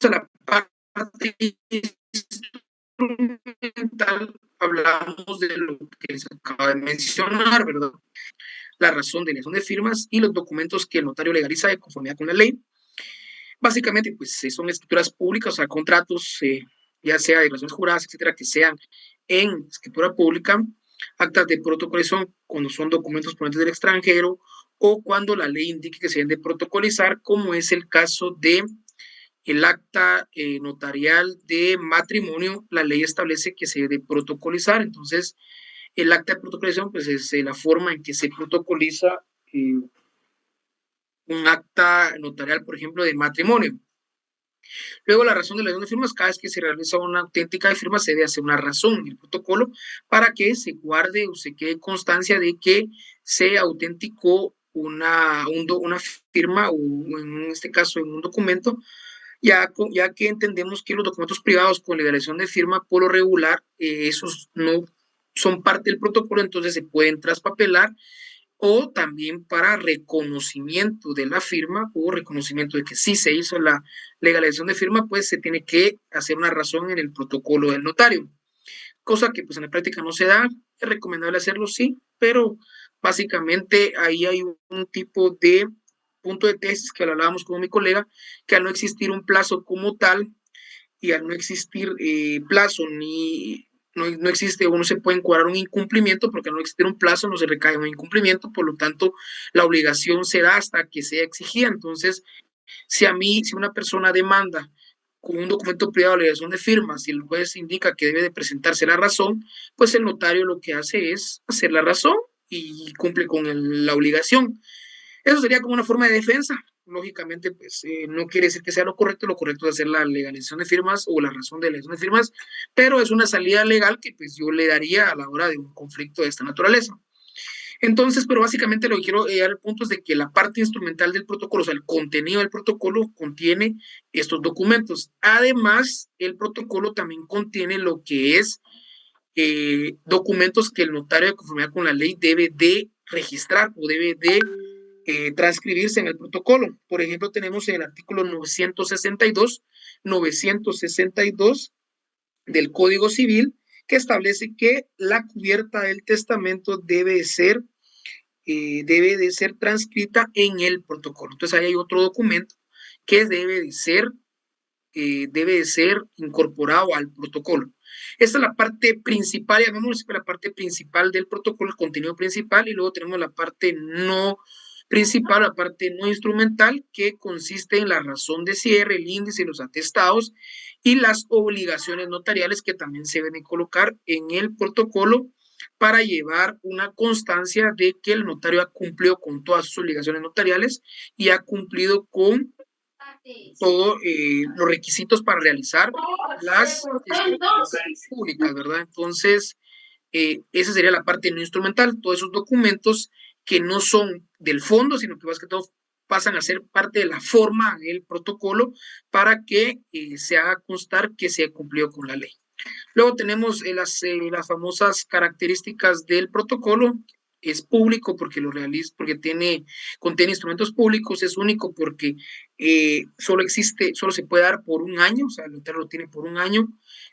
a la parte instrumental, hablamos de lo que les acaba de mencionar, ¿verdad? La razón de elección de firmas y los documentos que el notario legaliza de conformidad con la ley. Básicamente, pues son escrituras públicas, o sea, contratos, ya sea de relaciones juradas, etcétera, que sean en escritura pública, actas de protocolización cuando son documentos provenientes del extranjero o cuando la ley indique que se deben de protocolizar, como es el caso de el acta notarial de matrimonio. La ley establece que se debe de protocolizar. Entonces, el acta de protocolización pues es la forma en que se protocoliza un acta notarial, por ejemplo, de matrimonio. Luego, la razón de la elección de firmas, cada vez que se realiza una auténtica de firmas, se debe hacer una razón en el protocolo para que se guarde o se quede constancia de que se autenticó una firma o en este caso en un documento, ya que entendemos que los documentos privados con legalización de firma, por lo regular, esos no son parte del protocolo, entonces se pueden traspapelar, o también para reconocimiento de la firma o reconocimiento de que sí se hizo la legalización de firma, pues se tiene que hacer una razón en el protocolo del notario, cosa que pues en la práctica no se da. Es recomendable hacerlo, sí, pero básicamente ahí hay un tipo de punto de tesis que lo hablábamos con mi colega, que al no existir un plazo como tal y al no existir plazo ni no existe o no se puede encuadrar un incumplimiento, porque al no existir un plazo no se recae un incumplimiento, por lo tanto la obligación se da hasta que sea exigida. Entonces, si una persona demanda con un documento privado de obligación de firma, si el juez indica que debe de presentarse la razón, pues el notario lo que hace es hacer la razón y cumple con la obligación. Eso sería como una forma de defensa. Lógicamente, pues no quiere decir que sea lo correcto es hacer la legalización de firmas o la razón de legalización de firmas, pero es una salida legal que pues yo le daría a la hora de un conflicto de esta naturaleza. Entonces, pero básicamente lo que quiero llegar al punto es de que la parte instrumental del protocolo, o sea, el contenido del protocolo contiene estos documentos. Además, el protocolo también contiene lo que es documentos que el notario de conformidad con la ley debe de registrar o debe de transcribirse en el protocolo. Por ejemplo, tenemos el artículo 962 del Código Civil, que establece que la cubierta del testamento debe de ser transcrita en el protocolo. Entonces, ahí hay otro documento que debe de ser incorporado al protocolo. Esta es la parte principal, llamémoslo la parte principal del protocolo, el contenido principal, y luego tenemos la parte no principal, la parte no instrumental, que consiste en la razón de cierre, el índice, los atestados y las obligaciones notariales que también se deben colocar en el protocolo para llevar una constancia de que el notario ha cumplido con todas sus obligaciones notariales y ha cumplido con todos los requisitos para realizar las escrituras públicas, ¿verdad? Entonces, esa sería la parte no instrumental, todos esos documentos que no son del fondo, sino que más que todo pasan a ser parte de la forma del protocolo para que se haga constar que se ha cumplido con la ley. Luego tenemos las famosas características del protocolo. Es público porque lo realiza, porque contiene instrumentos públicos, es único porque solo se puede dar por un año, o sea, el notario lo tiene por un año,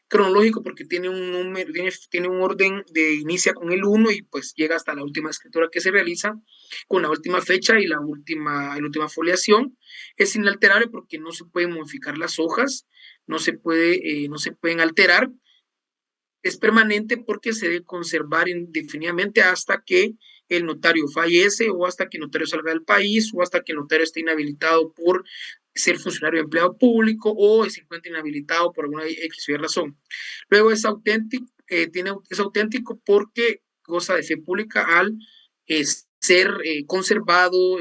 cronológico porque tiene un número, tiene un orden de inicia con el 1 y pues llega hasta la última escritura que se realiza con la última fecha y la última foliación. Es inalterable porque no se pueden modificar las hojas, no se pueden alterar. Es permanente porque se debe conservar indefinidamente hasta que el notario fallece o hasta que el notario salga del país o hasta que el notario esté inhabilitado por ser funcionario o empleado público o se encuentra inhabilitado por alguna X razón. Luego es auténtico, es auténtico porque goza de fe pública al ser conservado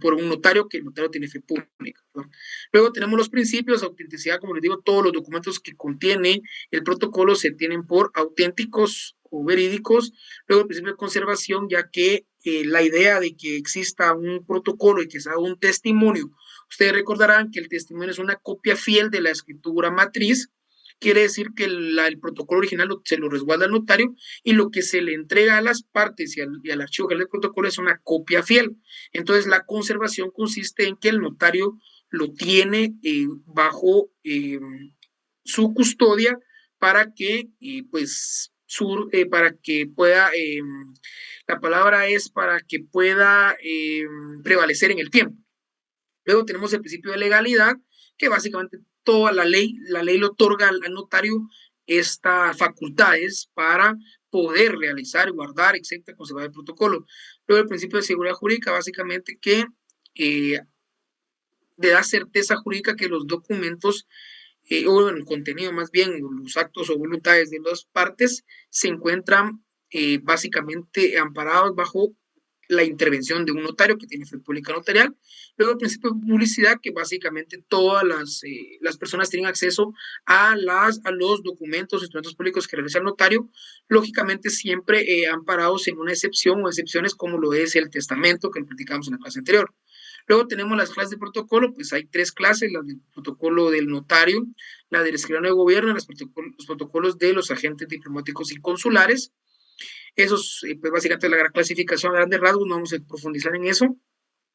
por un notario, que el notario tiene fe pública, ¿no? Luego tenemos los principios de autenticidad, como les digo, todos los documentos que contiene el protocolo se tienen por auténticos o verídicos. Luego el principio de conservación, ya que la idea de que exista un protocolo y que se haga un testimonio, ustedes recordarán que el testimonio es una copia fiel de la escritura matriz. Quiere decir que el protocolo original se lo resguarda al notario y lo que se le entrega a las partes y al archivo que es el protocolo es una copia fiel. Entonces, la conservación consiste en que el notario lo tiene bajo su custodia para que, para que pueda, la palabra es para que pueda prevalecer en el tiempo. Luego tenemos el principio de legalidad, que básicamente toda la ley le otorga al notario estas facultades para poder realizar, guardar, etcétera, conservar el protocolo. Luego el principio de seguridad jurídica, básicamente que le da certeza jurídica que los documentos o el contenido más bien, los actos o voluntades de las partes se encuentran básicamente amparados bajo la intervención de un notario que tiene fe pública notarial. Luego el principio de publicidad, que básicamente todas las personas tienen acceso a los documentos, instrumentos públicos que realiza el notario, lógicamente siempre amparados en una excepción o excepciones como lo es el testamento que lo platicamos en la clase anterior. Luego tenemos las clases de protocolo, pues hay 3 clases, la del protocolo del notario, la del escribano de gobierno, los protocolos de los agentes diplomáticos y consulares. Esos, pues básicamente la gran clasificación a grandes rasgos, no vamos a profundizar en eso.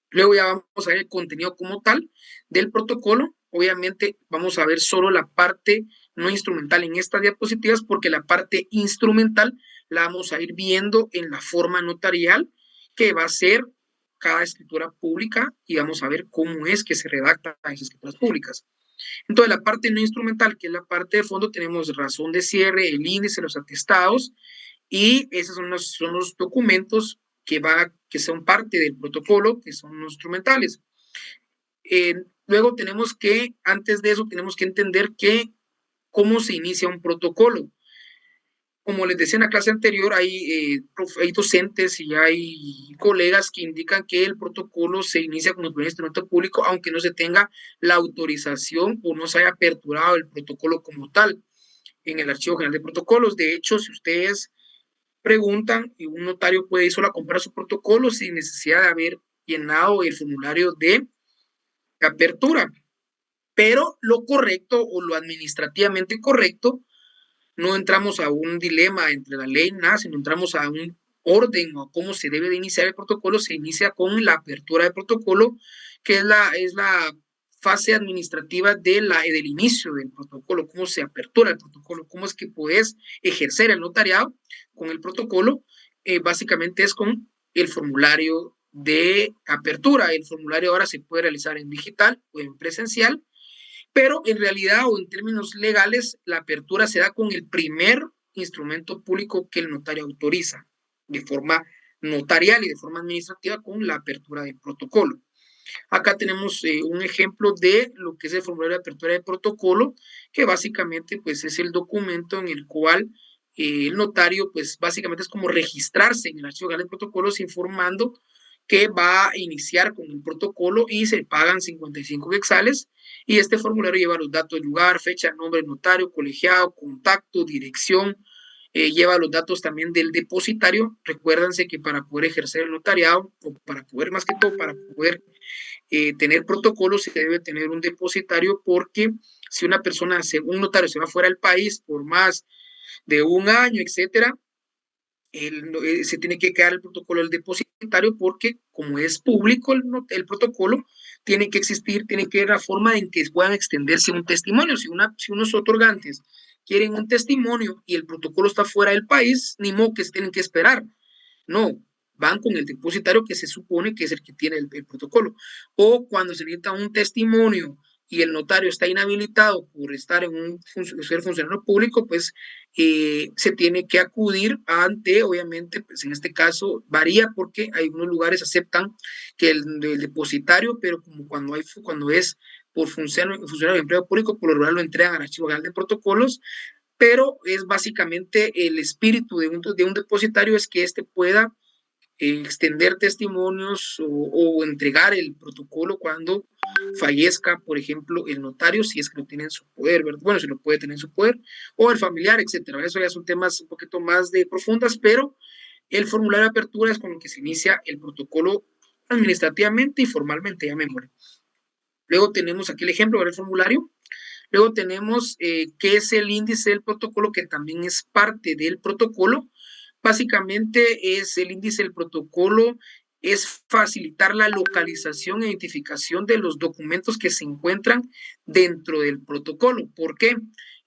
Luego ya vamos a ver el contenido como tal del protocolo. Obviamente vamos a ver solo la parte no instrumental en estas diapositivas porque la parte instrumental la vamos a ir viendo en la forma notarial que va a ser cada escritura pública y vamos a ver cómo es que se redactan esas escrituras públicas. Entonces, la parte no instrumental, que es la parte de fondo, tenemos razón de cierre, el índice, los atestados, y esos son los documentos que son parte del protocolo, que son los instrumentales. Luego tenemos que, antes de eso, tenemos que entender cómo se inicia un protocolo. Como les decía en la clase anterior, hay docentes y hay colegas que indican que el protocolo se inicia con el primer instrumento público, aunque no se tenga la autorización o no se haya aperturado el protocolo como tal en el Archivo General de Protocolos. De hecho, si ustedes preguntan, un notario puede ir solo a comprar su protocolo sin necesidad de haber llenado el formulario de apertura. Pero lo correcto o lo administrativamente correcto, no entramos a un dilema entre la ley, nada, sino entramos a un orden o cómo se debe de iniciar el protocolo. Se inicia con la apertura del protocolo, que es la fase administrativa del inicio del protocolo, cómo se apertura el protocolo, cómo es que puedes ejercer el notariado con el protocolo. Básicamente es con el formulario de apertura. El formulario ahora se puede realizar en digital o en presencial, pero en realidad o en términos legales, la apertura se da con el primer instrumento público que el notario autoriza, de forma notarial y de forma administrativa con la apertura del protocolo. Acá tenemos un ejemplo de lo que es el formulario de apertura de protocolo, que básicamente pues es el documento en el cual el notario pues básicamente es como registrarse en el Archivo General de Protocolos informando que va a iniciar con el protocolo y se pagan 55 quetzales y este formulario lleva los datos, lugar, fecha, nombre, notario, colegiado, contacto, dirección, lleva los datos también del depositario. Recuérdense que para poder ejercer el notariado, o para poder, más que todo, para poder tener protocolos, se debe tener un depositario, porque si una persona, un notario se va fuera del país por más de un año, etcétera, se tiene que quedar el protocolo del depositario, porque como es público el protocolo, tiene que existir, tiene que haber la forma en que puedan extenderse un testimonio. Si unos otorgantes quieren un testimonio y el protocolo está fuera del país, ni modo que se tienen que esperar. No, van con el depositario que se supone que es el que tiene el protocolo. O cuando se necesita un testimonio y el notario está inhabilitado por estar en ser funcionario público, pues se tiene que acudir ante, obviamente, pues en este caso varía porque algunos lugares aceptan que el depositario, pero como cuando es por funcionario de empleo público, por lo general lo entregan al Archivo General de Protocolos, pero es básicamente el espíritu de un depositario es que éste pueda extender testimonios o entregar el protocolo cuando fallezca, por ejemplo, el notario, si es que lo tiene en su poder, ¿verdad? Bueno, si lo puede tener en su poder, o el familiar, etcétera. Eso ya son temas un poquito más de profundas, pero el formulario de apertura es con el que se inicia el protocolo administrativamente y formalmente, ya me muero. Luego tenemos aquí el ejemplo del formulario. Luego tenemos qué es el índice del protocolo, que también es parte del protocolo. Básicamente es el índice del protocolo, es facilitar la localización e identificación de los documentos que se encuentran dentro del protocolo. ¿Por qué?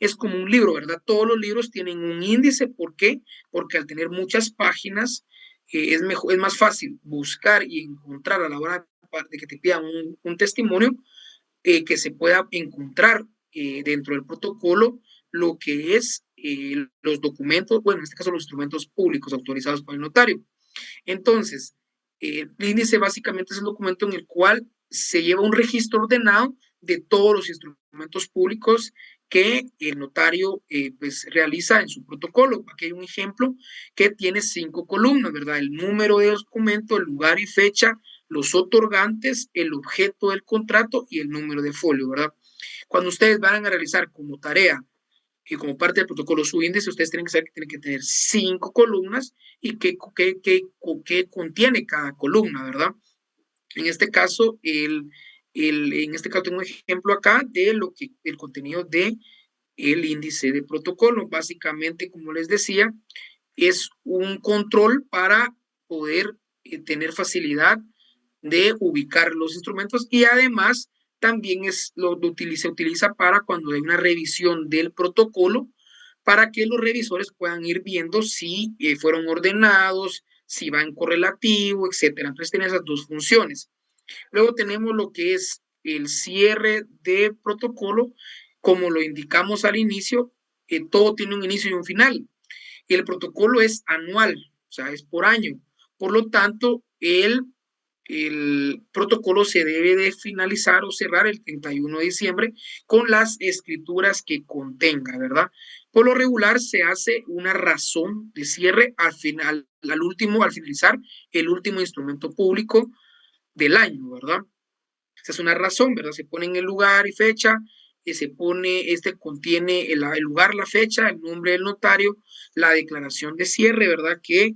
Es como un libro, ¿verdad? Todos los libros tienen un índice. ¿Por qué? Porque al tener muchas páginas, es más fácil buscar y encontrar a la hora de que te pidan un testimonio, que se pueda encontrar dentro del protocolo lo que es los documentos, bueno, en este caso los instrumentos públicos autorizados por el notario. Entonces, el índice básicamente es el documento en el cual se lleva un registro ordenado de todos los instrumentos públicos que el notario pues realiza en su protocolo. Aquí hay un ejemplo que tiene 5 columnas, ¿verdad? El número de documento, el lugar y fecha, los otorgantes, el objeto del contrato y el número de folio, ¿verdad? Cuando ustedes van a realizar como tarea y como parte del protocolo su índice, ustedes tienen que saber que tienen que tener 5 columnas y qué contiene cada columna, ¿verdad? En este caso, en este caso tengo un ejemplo acá de lo que el contenido de el índice de protocolo. Básicamente, como les decía, es un control para poder tener facilidad de ubicar los instrumentos, y además también se utiliza para cuando hay una revisión del protocolo, para que los revisores puedan ir viendo si fueron ordenados, si va en correlativo, etcétera. Entonces tiene esas dos funciones. Luego tenemos lo que es el cierre de protocolo. Como lo indicamos al inicio, todo tiene un inicio y un final. Y el protocolo es anual, o sea, es por año. Por lo tanto, el protocolo se debe de finalizar o cerrar el 31 de diciembre con las escrituras que contenga, ¿verdad? Por lo regular se hace una razón de cierre al final, al finalizar el último instrumento público del año, ¿verdad? Esa es una razón, ¿verdad? Se pone en el lugar y fecha, contiene el lugar, la fecha, el nombre del notario, la declaración de cierre, ¿verdad? Que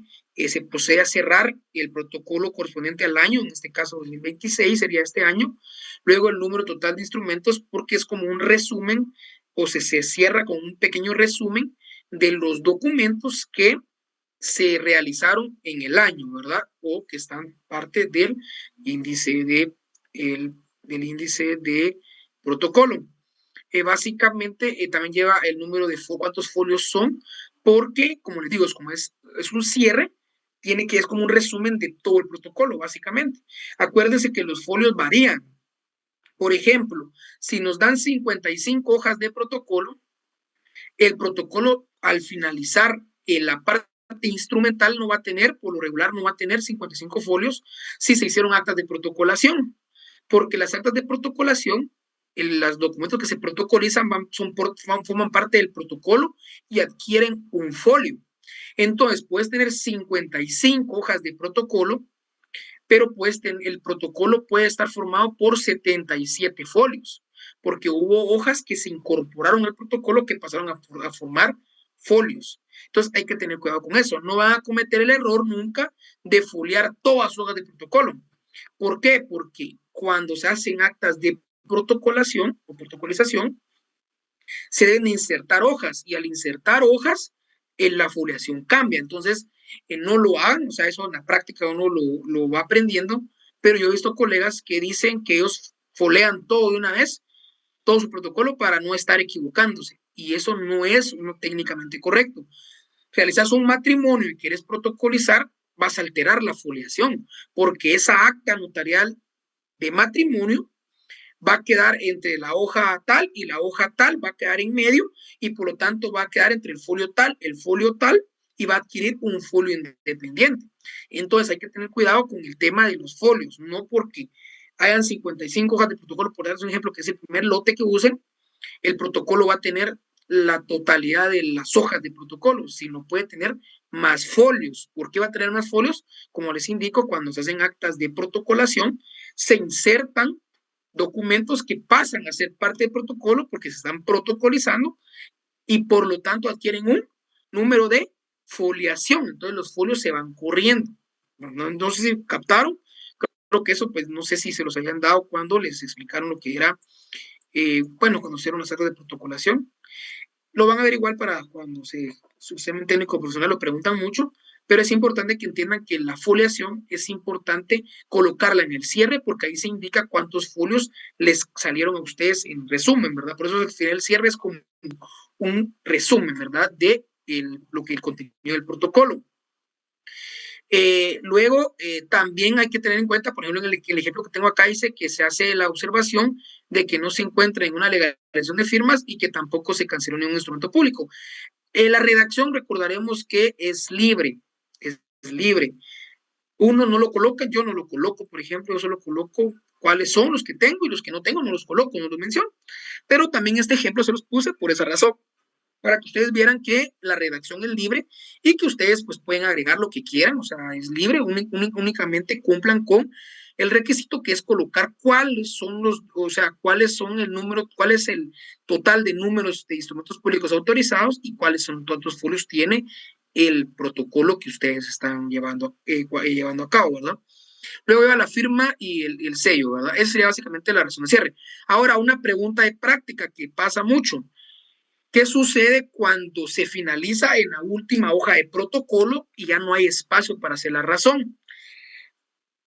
se procede a cerrar el protocolo correspondiente al año, en este caso 2026 sería este año. Luego el número total de instrumentos, porque es como un resumen, o se cierra con un pequeño resumen de los documentos que se realizaron en el año, ¿verdad? O que están parte índice de, el, del índice de protocolo. Básicamente también lleva el número de cuántos folios son, porque, como les digo, es un cierre, es como un resumen de todo el protocolo, básicamente. Acuérdense que los folios varían. Por ejemplo, si nos dan 55 hojas de protocolo, el protocolo al finalizar la parte instrumental no va a tener, por lo regular no va a tener 55 folios si se hicieron actas de protocolación, porque las actas de protocolación, los documentos que se protocolizan forman parte del protocolo y adquieren un folio. Entonces, puedes tener 55 hojas de protocolo, pero el protocolo puede estar formado por 77 folios, porque hubo hojas que se incorporaron al protocolo que pasaron a formar folios. Entonces hay que tener cuidado con eso. No van a cometer el error nunca de foliar todas las hojas de protocolo. ¿Por qué? Porque cuando se hacen actas de protocolación o protocolización, se deben insertar hojas, y al insertar hojas, la foliación cambia. Entonces, no lo hagan, o sea, eso en la práctica uno lo va aprendiendo, pero yo he visto colegas que dicen que ellos folean todo de una vez, todo su protocolo, para no estar equivocándose, y eso no es técnicamente correcto. Realizas un matrimonio y quieres protocolizar, vas a alterar la foliación, porque esa acta notarial de matrimonio va a quedar entre la hoja tal y la hoja tal, va a quedar en medio, y por lo tanto va a quedar entre el folio tal, y va a adquirir un folio independiente. Entonces hay que tener cuidado con el tema de los folios, no porque hayan 55 hojas de protocolo, por darles un ejemplo, que es el primer lote que usen, el protocolo va a tener la totalidad de las hojas de protocolo, sino puede tener más folios. ¿Por qué va a tener más folios? Como les indico, cuando se hacen actas de protocolación, se insertan documentos que pasan a ser parte del protocolo porque se están protocolizando, y por lo tanto adquieren un número de foliación. Entonces los folios se van corriendo. No sé si captaron. Creo que eso, pues no sé si se los hayan dado cuando les explicaron lo que era, cuando hicieron las actas de protocolación. Lo van a ver igual para cuando su examen técnico profesional lo preguntan mucho, pero es importante que entiendan que la foliación es importante colocarla en el cierre porque ahí se indica cuántos folios les salieron a ustedes en resumen, ¿verdad? Por eso el cierre es como un resumen, ¿verdad? De lo que el contenido del protocolo. Luego, también hay que tener en cuenta, por ejemplo, en el ejemplo que tengo acá dice que se hace la observación de que no se encuentra en una legalización de firmas y que tampoco se canceló ningún instrumento público. La redacción, recordaremos que es libre, es libre. Uno no lo coloca, yo no lo coloco, por ejemplo, yo solo coloco cuáles son los que tengo y los que no tengo no los coloco, no los menciono. Pero también este ejemplo se los puse por esa razón, para que ustedes vieran que la redacción es libre y que ustedes pues pueden agregar lo que quieran, o sea, es libre, únicamente cumplan con el requisito que es colocar cuáles son los, o sea, cuáles son el número, cuál es el total de números de instrumentos públicos autorizados y cuáles son cuántos folios tiene el protocolo que ustedes están llevando a cabo, ¿verdad? Luego lleva la firma y el sello, ¿verdad? Esa sería básicamente la razón de cierre. Ahora, una pregunta de práctica que pasa mucho. ¿Qué sucede cuando se finaliza en la última hoja de protocolo y ya no hay espacio para hacer la razón?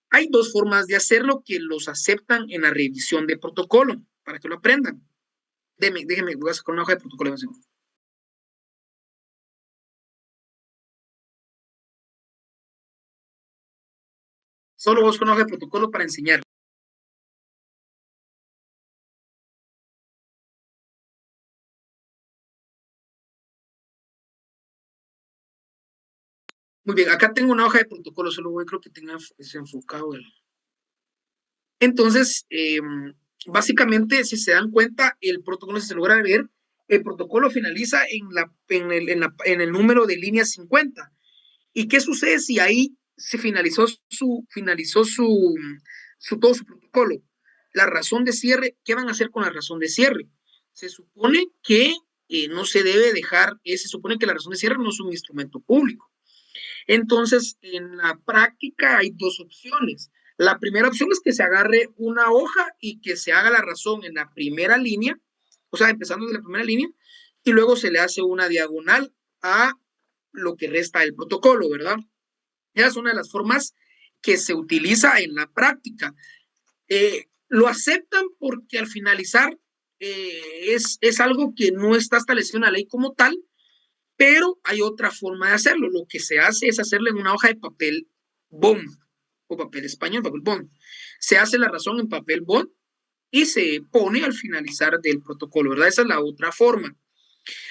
Hay dos formas de hacerlo que los aceptan en la revisión de protocolo, para que lo aprendan. Déjenme, voy a sacar una hoja de protocolo. Solo busco una hoja de protocolo para enseñar. Muy bien, acá tengo una hoja de protocolo, solo voy, creo que tenga desenfocado el. Entonces, básicamente, si se dan cuenta, el protocolo, si se logra ver, el protocolo finaliza en el número de línea 50. ¿Y qué sucede si ahí se todo su protocolo? La razón de cierre, ¿qué van a hacer con la razón de cierre? Se supone que no se debe dejar, se supone que la razón de cierre no es un instrumento público. Entonces, en la práctica hay dos opciones. La primera opción es que se agarre una hoja y que se haga la razón en la primera línea, o sea, empezando desde la primera línea, y luego se le hace una diagonal a lo que resta del protocolo, ¿verdad? Esa es una de las formas que se utiliza en la práctica. Lo aceptan porque al finalizar es algo que no está establecido en la ley como tal, pero hay otra forma de hacerlo. Lo que se hace es hacerlo en una hoja de papel bond o papel español, papel bond. Se hace la razón en papel bond y se pone al finalizar del protocolo, ¿verdad? Esa es la otra forma.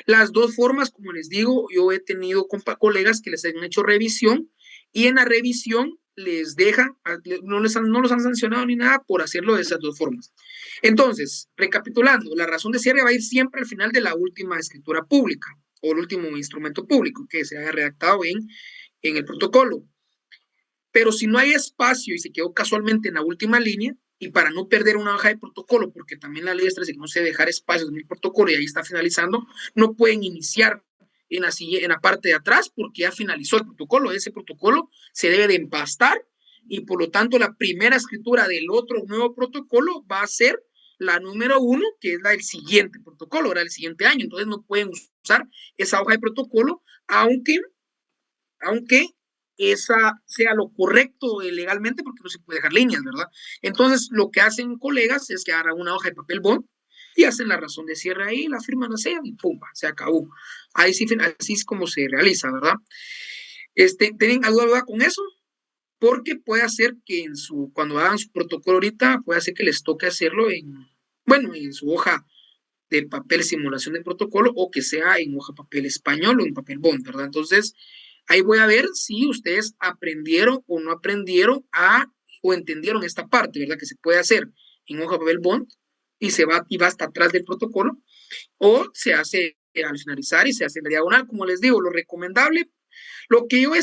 Las dos formas, como les digo, yo he tenido colegas que les han hecho revisión y en la revisión les dejan, no los han sancionado ni nada por hacerlo de esas dos formas. Entonces, recapitulando, la razón de cierre va a ir siempre al final de la última escritura pública o el último instrumento público que se haya redactado en el protocolo. Pero si no hay espacio y se quedó casualmente en la última línea, y para no perder una hoja de protocolo, porque también la ley establece que no se debe dejar espacios en el protocolo y ahí está finalizando, no pueden iniciar en la parte de atrás porque ya finalizó el protocolo. Ese protocolo se debe de empastar y por lo tanto la primera escritura del otro nuevo protocolo va a ser la número 1, que es la del siguiente protocolo, era el siguiente año. Entonces no pueden usar esa hoja de protocolo, aunque esa sea lo correcto legalmente, porque no se puede dejar líneas, ¿verdad? Entonces, lo que hacen colegas es que agarran una hoja de papel bond y hacen la razón de cierre ahí, la firman, la sellan y pumba, se acabó. Ahí sí, así es como se realiza, ¿verdad? ¿Tienen alguna duda con eso? Porque puede hacer que cuando hagan su protocolo ahorita, puede hacer que les toque hacerlo en su hoja de papel simulación de protocolo o que sea en hoja de papel español o en papel bond, ¿verdad? Entonces, ahí voy a ver si ustedes aprendieron o no aprendieron o entendieron esta parte, ¿verdad? Que se puede hacer en hoja de papel bond y va hasta atrás del protocolo, o se hace al finalizar y se hace en la diagonal. Como les digo, lo recomendable, lo que yo he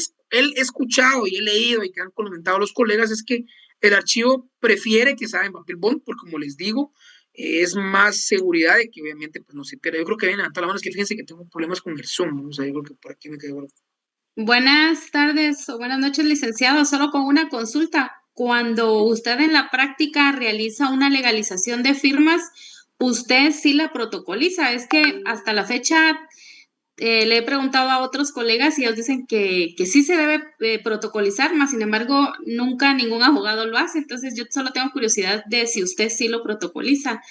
escuchado y he leído y que han comentado los colegas es que el archivo prefiere que sea en papel bond, porque como les digo, es más seguridad de que obviamente pues no se pierda. Yo creo que ven a todas las manos que fíjense que tengo problemas con el Zoom, o sea, yo creo que por aquí me quedo. Buenas tardes o buenas noches, licenciado. Solo con una consulta. Cuando usted en la práctica realiza una legalización de firmas, ¿usted sí la protocoliza? Es que hasta la fecha le he preguntado a otros colegas y ellos dicen que sí se debe protocolizar, mas sin embargo nunca ningún abogado lo hace, entonces yo solo tengo curiosidad de si usted sí lo protocoliza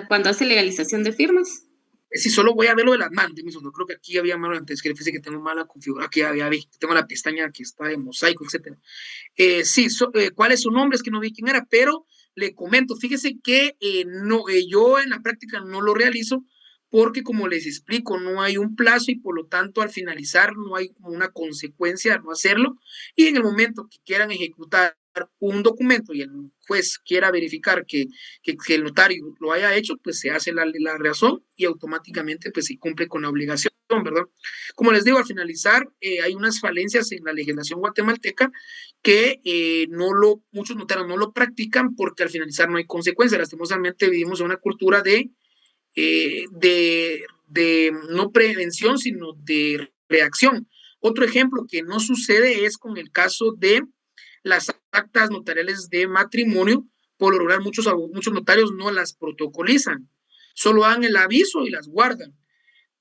cuando hace legalización de firmas. Si solo voy a ver lo de las manos, no creo que aquí había mano antes, que fíjese que tengo mala configuración, aquí ya vi, tengo la pestaña que está en mosaico, etcétera. Sí, ¿cuál es su nombre? Es que no vi quién era, pero le comento, fíjese que no, yo en la práctica no lo realizo porque como les explico, no hay un plazo y por lo tanto al finalizar no hay como una consecuencia de no hacerlo y en el momento que quieran ejecutar un documento y el juez quiera verificar que el notario lo haya hecho, pues se hace la razón y automáticamente pues se cumple con la obligación, ¿verdad? Como les digo, al finalizar hay unas falencias en la legislación guatemalteca que muchos notarios no lo practican porque al finalizar no hay consecuencias. Lastimosamente vivimos en una cultura de no prevención, sino de reacción. Otro ejemplo que no sucede es con el caso de las actas notariales de matrimonio. Por lo regular, muchos notarios no las protocolizan, solo dan el aviso y las guardan.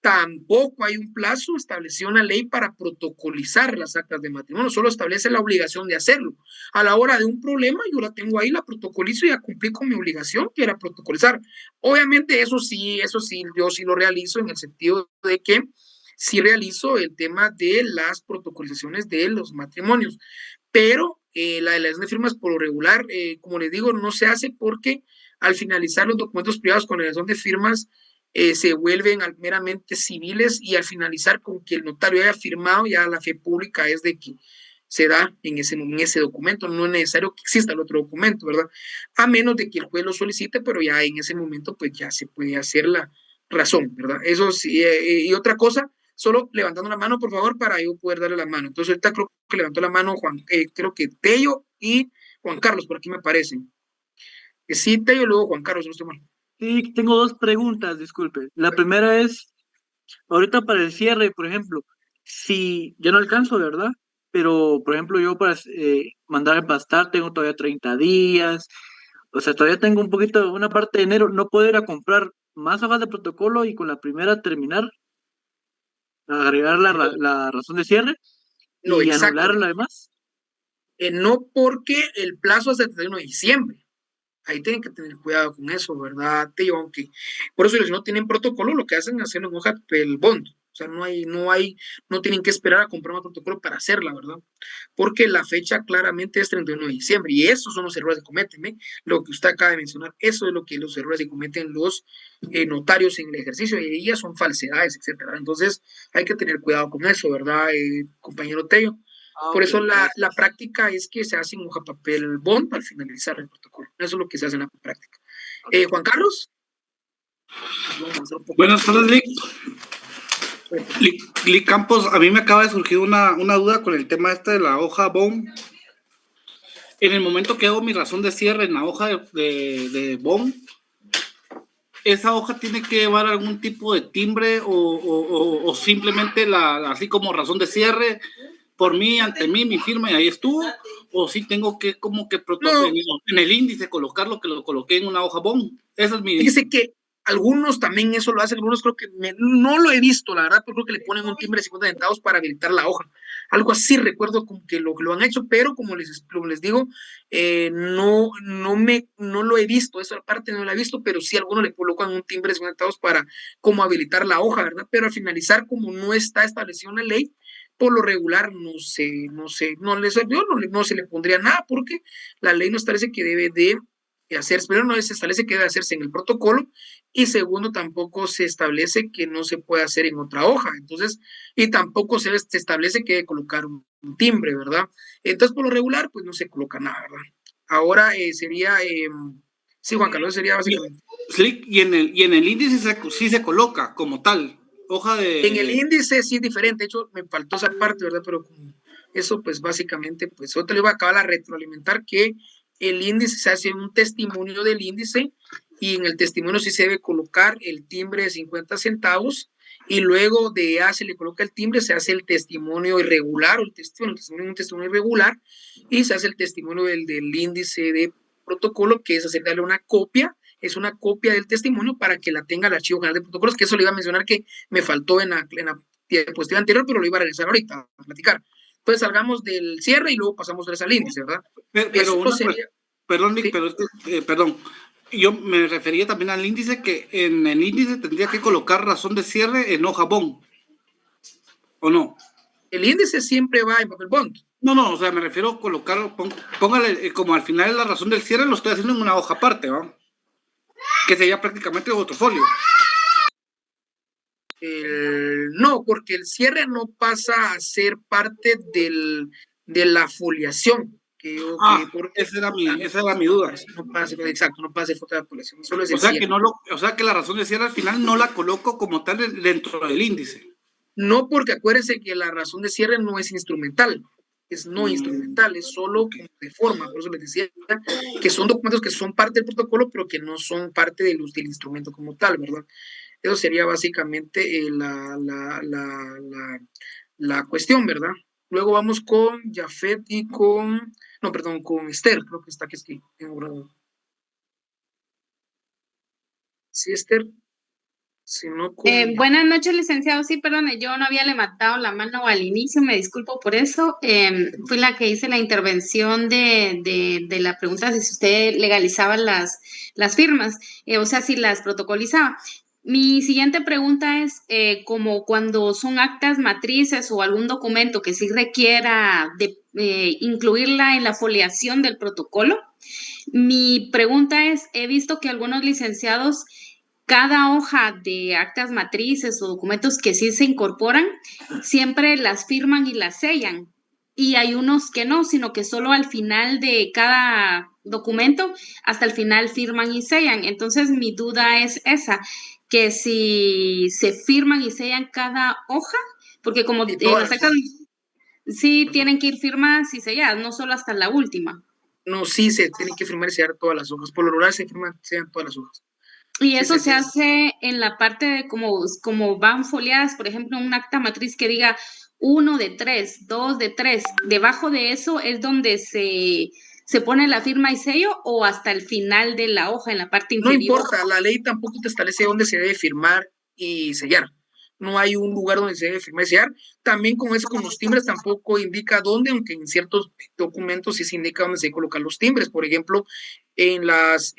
Tampoco hay un plazo establecido en la ley para protocolizar las actas de matrimonio, solo establece la obligación de hacerlo. A la hora de un problema, yo la tengo ahí, la protocolizo y ya cumplí con mi obligación, que era protocolizar. Obviamente, eso sí, yo sí lo realizo en el sentido de que sí realizo el tema de las protocolizaciones de los matrimonios, pero la elección de firmas por lo regular, como les digo, no se hace porque al finalizar los documentos privados con la elección de firmas, se vuelven meramente civiles y al finalizar con que el notario haya firmado, ya la fe pública es de que se da en ese documento, no es necesario que exista el otro documento, ¿verdad? A menos de que el juez lo solicite, pero ya en ese momento pues ya se puede hacer la razón, ¿verdad? Eso sí, y otra cosa, solo levantando la mano, por favor, para yo poder darle la mano. Entonces ahorita creo que levantó la mano creo que Tello y Juan Carlos, por aquí me aparecen. Sí, Tello, luego Juan Carlos, no estoy mal. Sí, tengo dos preguntas, disculpe. La primera es, ahorita para el cierre, por ejemplo, si yo no alcanzo, ¿verdad? Pero, por ejemplo, yo para mandar a empastar tengo todavía 30 días, o sea, todavía tengo un poquito, una parte de enero, no puedo ir a comprar más hojas de protocolo y con la primera terminar, agregar la razón de cierre No, y exacto. anular la demás. No porque el plazo es el 31 de diciembre. Ahí tienen que tener cuidado con eso, ¿verdad, tío? Aunque, por eso si no tienen protocolo, lo que hacen es hacerlo en hoja del bond. O sea, no tienen que esperar a comprar un protocolo para hacerla, ¿verdad? Porque la fecha claramente es 31 de diciembre y esos son los errores que cometen, ¿eh? Lo que usted acaba de mencionar, eso es lo que los errores que cometen los notarios en el ejercicio y ellas son falsedades, etcétera. Entonces, hay que tener cuidado con eso, ¿verdad, compañero Tello? Ah, Por ok, eso la gracias. práctica es que se hace en hoja papel bond al finalizar el protocolo. Eso es lo que se hace en la práctica. Juan Carlos. Buenas tardes, Lick. Lick Campos, a mí me acaba de surgir una duda con el tema este de la hoja bond. En el momento que hago mi razón de cierre en la hoja de bond, ¿esa hoja tiene que llevar algún tipo de timbre o simplemente así como razón de cierre por mí, ante mí, mi firma y ahí estuvo? ¿O sí tengo que como que No, en el índice colocar lo que lo coloqué en una hoja bond? Esa es mi... fíjese que algunos también eso lo hacen, algunos creo que no lo he visto, la verdad, pero creo que le ponen un timbre de 50 centavos para habilitar la hoja. Algo así recuerdo como que lo han hecho, pero como les digo, no lo he visto, esa parte no la he visto, pero sí algunos le colocan un timbre de 50 centavos para como habilitar la hoja, ¿verdad? Pero al finalizar, como no está establecido en la ley, por lo regular no se le pondría nada porque la ley no establece que debe de hacerse, pero no se establece que debe hacerse en el protocolo y segundo, tampoco se establece que no se puede hacer en otra hoja, entonces, y tampoco se establece que debe colocar un timbre, ¿verdad? Entonces, por lo regular, pues no se coloca nada, ¿verdad? Ahora sería, sí, Juan Carlos, sería básicamente. Slick, y en el índice sí se coloca como tal, hoja En el de... índice sí es diferente, de hecho me faltó esa parte, ¿verdad? Pero como eso pues básicamente, pues yo te lo iba a acabar a retroalimentar que el índice se hace un testimonio del índice y en el testimonio sí se debe colocar el timbre de 50 centavos y luego de ya se le coloca el timbre, se hace el testimonio irregular o el testimonio irregular y se hace el testimonio del índice de protocolo que es hacerle una copia, es una copia del testimonio para que la tenga el Archivo General de Protocolos, que eso le iba a mencionar que me faltó en la diapositiva anterior, pero lo iba a regresar ahorita a platicar. Entonces salgamos del cierre y luego pasamos al índice, ¿verdad? Pero sería, perdón, Nick, sí, pero perdón. Yo me refería también al índice, que en el índice tendría que colocar razón de cierre en hoja bond, ¿o no? el índice siempre va en papel bond. No, o sea, me refiero a colocar, póngale como al final la razón del cierre, lo estoy haciendo en una hoja aparte, ¿no? Que sería prácticamente otro folio. No, porque el cierre no pasa a ser parte de la foliación. Esa era mi duda. No pasa, exacto, no pasa foto de foliación, solo es O el sea cierre. o sea que la razón de cierre al final no la coloco como tal dentro del índice. No, porque acuérdense que la razón de cierre no es instrumental, es no instrumental, es solo de forma. Por eso les decía que son documentos que son parte del protocolo, pero que no son parte del instrumento como tal, ¿verdad? Eso sería básicamente la cuestión, ¿verdad? Luego vamos con Jafet y con, no, perdón, con Esther, creo que está aquí, tengo. Sí, Esther, si no con... Buenas noches, licenciado. Sí, perdón, yo no había levantado la mano al inicio, me disculpo por eso. Fui la que hice la intervención de la pregunta de si usted legalizaba las firmas, o sea, si las protocolizaba. Mi siguiente pregunta es, como cuando son actas matrices o algún documento que sí requiera de incluirla en la foliación del protocolo, mi pregunta es, he visto que algunos licenciados cada hoja de actas matrices o documentos que sí se incorporan, siempre las firman y las sellan. Y hay unos que no, sino que solo al final de cada documento, hasta el final firman y sellan. Entonces, mi duda es esa, que si se firman y sellan cada hoja, porque como en las actas sí tienen que ir firmadas y selladas, no solo hasta la última. No, sí se tienen que firmar y sellar todas las hojas. Por lo regular se firman, sellan todas las hojas. Y Sí, eso sí, se sí. hace en la parte de como van foliadas, por ejemplo, un acta matriz que diga 1 de 3, 2 de 3. Debajo de eso es donde se pone la firma y sello o hasta el final de la hoja, en la parte No inferior. importa, la ley tampoco te establece dónde se debe firmar y sellar. No hay un lugar donde se debe firmar y sellar. También con eso, con los timbres, tampoco indica dónde, aunque en ciertos documentos sí se indica dónde se colocan los timbres. Por ejemplo, en los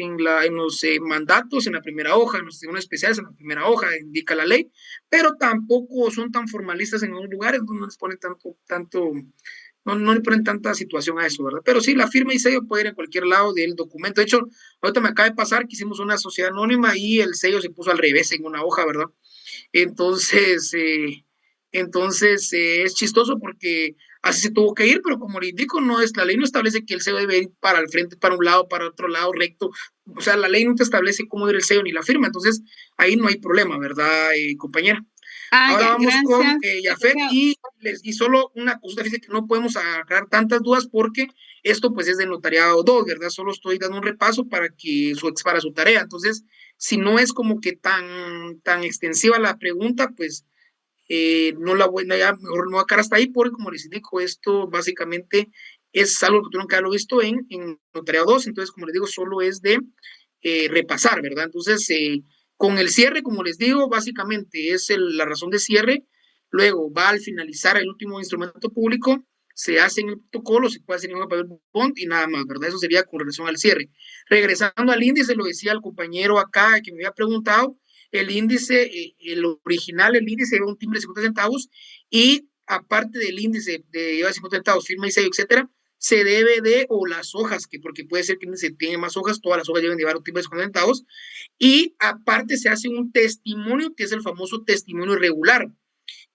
mandatos, en la primera hoja, en los tribunales especiales, en la primera hoja, indica la ley, pero tampoco son tan formalistas en algunos lugares, no les ponen tanto no le ponen tanta situación a eso, ¿verdad? Pero sí, la firma y sello puede ir en cualquier lado del documento. De hecho, ahorita me acaba de pasar que hicimos una sociedad anónima y el sello se puso al revés en una hoja, ¿verdad? Entonces, es chistoso porque así se tuvo que ir, pero como le indico, la ley no establece que el sello debe ir para el frente, para un lado, para otro lado, recto. O sea, la ley no te establece cómo ir el sello ni la firma. Entonces, ahí no hay problema, ¿verdad, compañera? Ahora Ya, vamos con gracias. Jafet y solo una cosa, fíjate que no podemos aclarar tantas dudas porque esto pues es de notariado 2, ¿verdad? Solo estoy dando un repaso para su tarea. Entonces, si no es como que tan extensiva la pregunta, pues no la voy, ya mejor no voy a quedar hasta ahí porque como les indico, esto básicamente es algo que tuvieron que haberlo visto en notariado 2, entonces como les digo, solo es de repasar, ¿verdad? Entonces, con el cierre, como les digo, básicamente es la razón de cierre, luego va al finalizar el último instrumento público, se hace en el protocolo, se puede hacer en un papel bond y nada más, ¿verdad? Eso sería con relación al cierre. Regresando al índice, lo decía el compañero acá que me había preguntado, el índice, el original, el índice lleva un timbre de 50 centavos y aparte del índice de lleva 50 centavos, firma y sello, etcétera, se debe de, o las hojas, porque puede ser que el índice tiene más hojas, todas las hojas deben llevar un timbre de 50 centavos, y aparte se hace un testimonio que es el famoso testimonio irregular.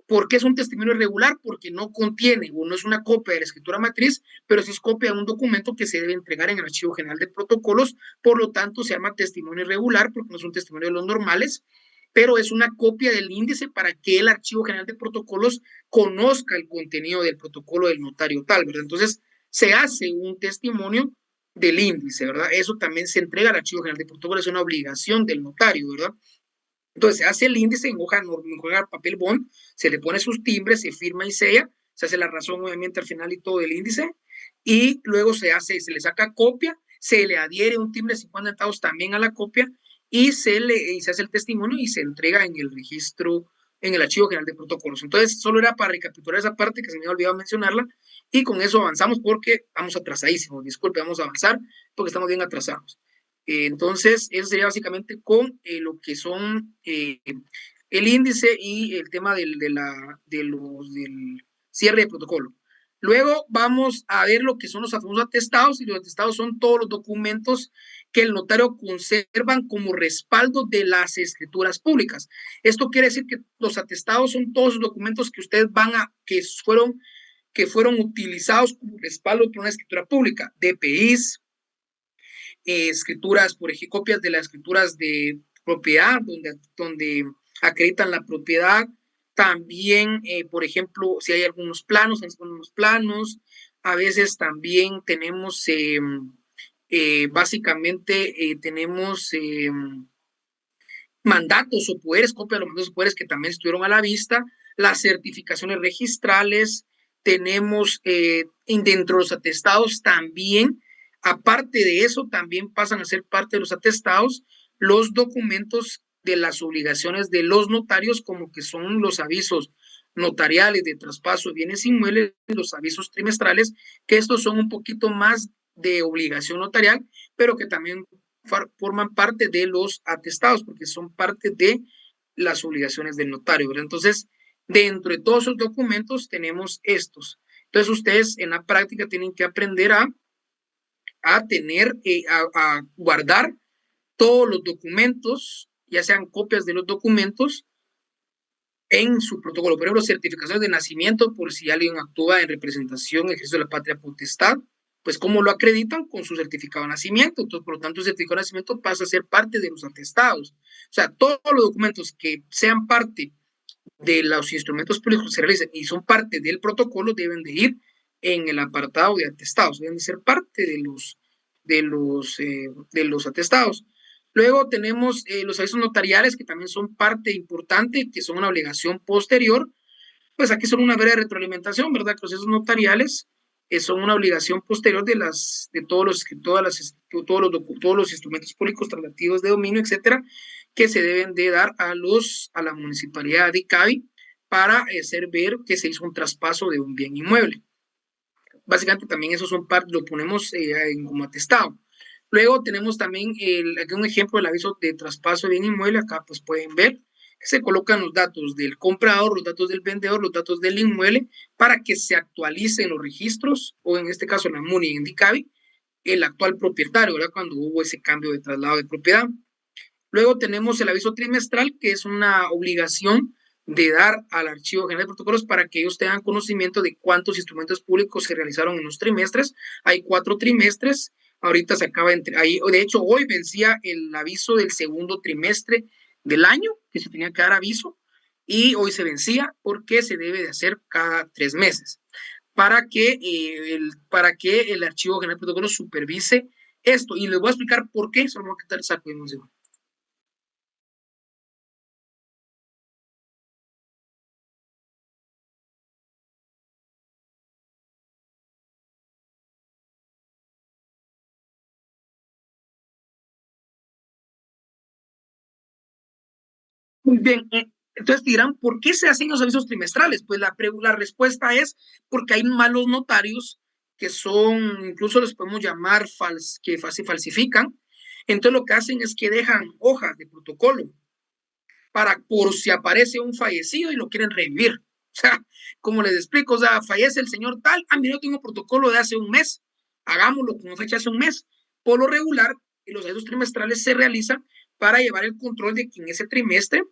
¿Por qué es un testimonio irregular? Porque no contiene o no es una copia de la escritura matriz, pero sí es copia de un documento que se debe entregar en el Archivo General de Protocolos, por lo tanto se llama testimonio irregular porque no es un testimonio de los normales, pero es una copia del índice para que el Archivo General de Protocolos conozca el contenido del protocolo del notario tal, ¿verdad? Entonces se hace un testimonio del índice, ¿verdad? Eso también se entrega al Archivo General de Protocolos, es una obligación del notario, ¿verdad? Entonces se hace el índice en hoja papel bond, se le pone sus timbres, se firma y sella, se hace la razón obviamente al final y todo del índice, y luego se le saca copia, se le adhiere un timbre de 50 centavos también a la copia, y se hace el testimonio y se entrega en el registro en el Archivo General de Protocolos. Entonces, solo era para recapitular esa parte que se me había olvidado mencionarla, y con eso avanzamos porque vamos atrasadísimos. Disculpe, vamos a avanzar porque estamos bien atrasados. Entonces, eso sería básicamente con lo que son el índice y el tema del cierre de protocolo. Luego vamos a ver lo que son los famosos atestados, y los atestados son todos los documentos que el notario conservan como respaldo de las escrituras públicas. Esto quiere decir que los atestados son todos los documentos que ustedes que fueron utilizados como respaldo de una escritura pública, DPIs, escrituras, por ejemplo, copias de las escrituras de propiedad, donde acreditan la propiedad. También, por ejemplo, si hay algunos planos, a veces también tenemos, básicamente, tenemos mandatos o poderes, copias de los mandatos o poderes que también estuvieron a la vista, las certificaciones registrales, tenemos dentro de los atestados también, aparte de eso, también pasan a ser parte de los atestados los documentos de las obligaciones de los notarios, como que son los avisos notariales de traspaso de bienes inmuebles, los avisos trimestrales, que estos son un poquito más de obligación notarial, pero que también forman parte de los atestados, porque son parte de las obligaciones del notario, ¿verdad? Entonces, dentro de todos esos documentos tenemos estos. Entonces, ustedes en la práctica tienen que aprender a guardar todos los documentos, ya sean copias de los documentos, en su protocolo. Por ejemplo, certificaciones de nacimiento, por si alguien actúa en representación, ejercicio de la patria potestad, pues cómo lo acreditan con su certificado de nacimiento. Entonces, por lo tanto, el certificado de nacimiento pasa a ser parte de los atestados. O sea, todos los documentos que sean parte de los instrumentos públicos que se realicen y son parte del protocolo deben de ir en el apartado de atestados, deben de ser parte de los atestados. Luego tenemos los avisos notariales, que también son parte importante, que son una obligación posterior. Pues aquí son una breve retroalimentación, ¿verdad? Los avisos notariales son una obligación posterior de todos los instrumentos públicos traslativos de dominio, etcétera, que se deben de dar a la municipalidad de ICABI para hacer ver que se hizo un traspaso de un bien inmueble. Básicamente también eso lo ponemos como atestado. Luego tenemos también aquí un ejemplo del aviso de traspaso de bien inmueble. Acá pues pueden ver que se colocan los datos del comprador, los datos del vendedor, los datos del inmueble, para que se actualicen los registros, o en este caso la MUNI y en DICABI, el actual propietario, ¿verdad? Cuando hubo ese cambio de traslado de propiedad. Luego tenemos el aviso trimestral, que es una obligación de dar al Archivo General de Protocolos para que ellos tengan conocimiento de cuántos instrumentos públicos se realizaron en los trimestres. Hay 4 trimestres. Ahorita se acaba ahí, de hecho, hoy vencía el aviso del segundo trimestre del año, que se tenía que dar aviso, y hoy se vencía porque se debe de hacer cada 3 meses, para que el Archivo General de Protocolos supervise esto. Y les voy a explicar por qué, solo me voy a quitar el saco de emoción. Muy bien, entonces dirán, ¿por qué se hacen los avisos trimestrales? Pues la respuesta es porque hay malos notarios que son, incluso los podemos llamar que falsifican. Entonces lo que hacen es que dejan hojas de protocolo por si aparece un fallecido y lo quieren revivir. O sea, como les explico, o sea, fallece el señor tal, mira, yo tengo protocolo de hace un mes, hagámoslo con fecha hace un mes. Por lo regular, los avisos trimestrales se realizan para llevar el control de que en ese trimestre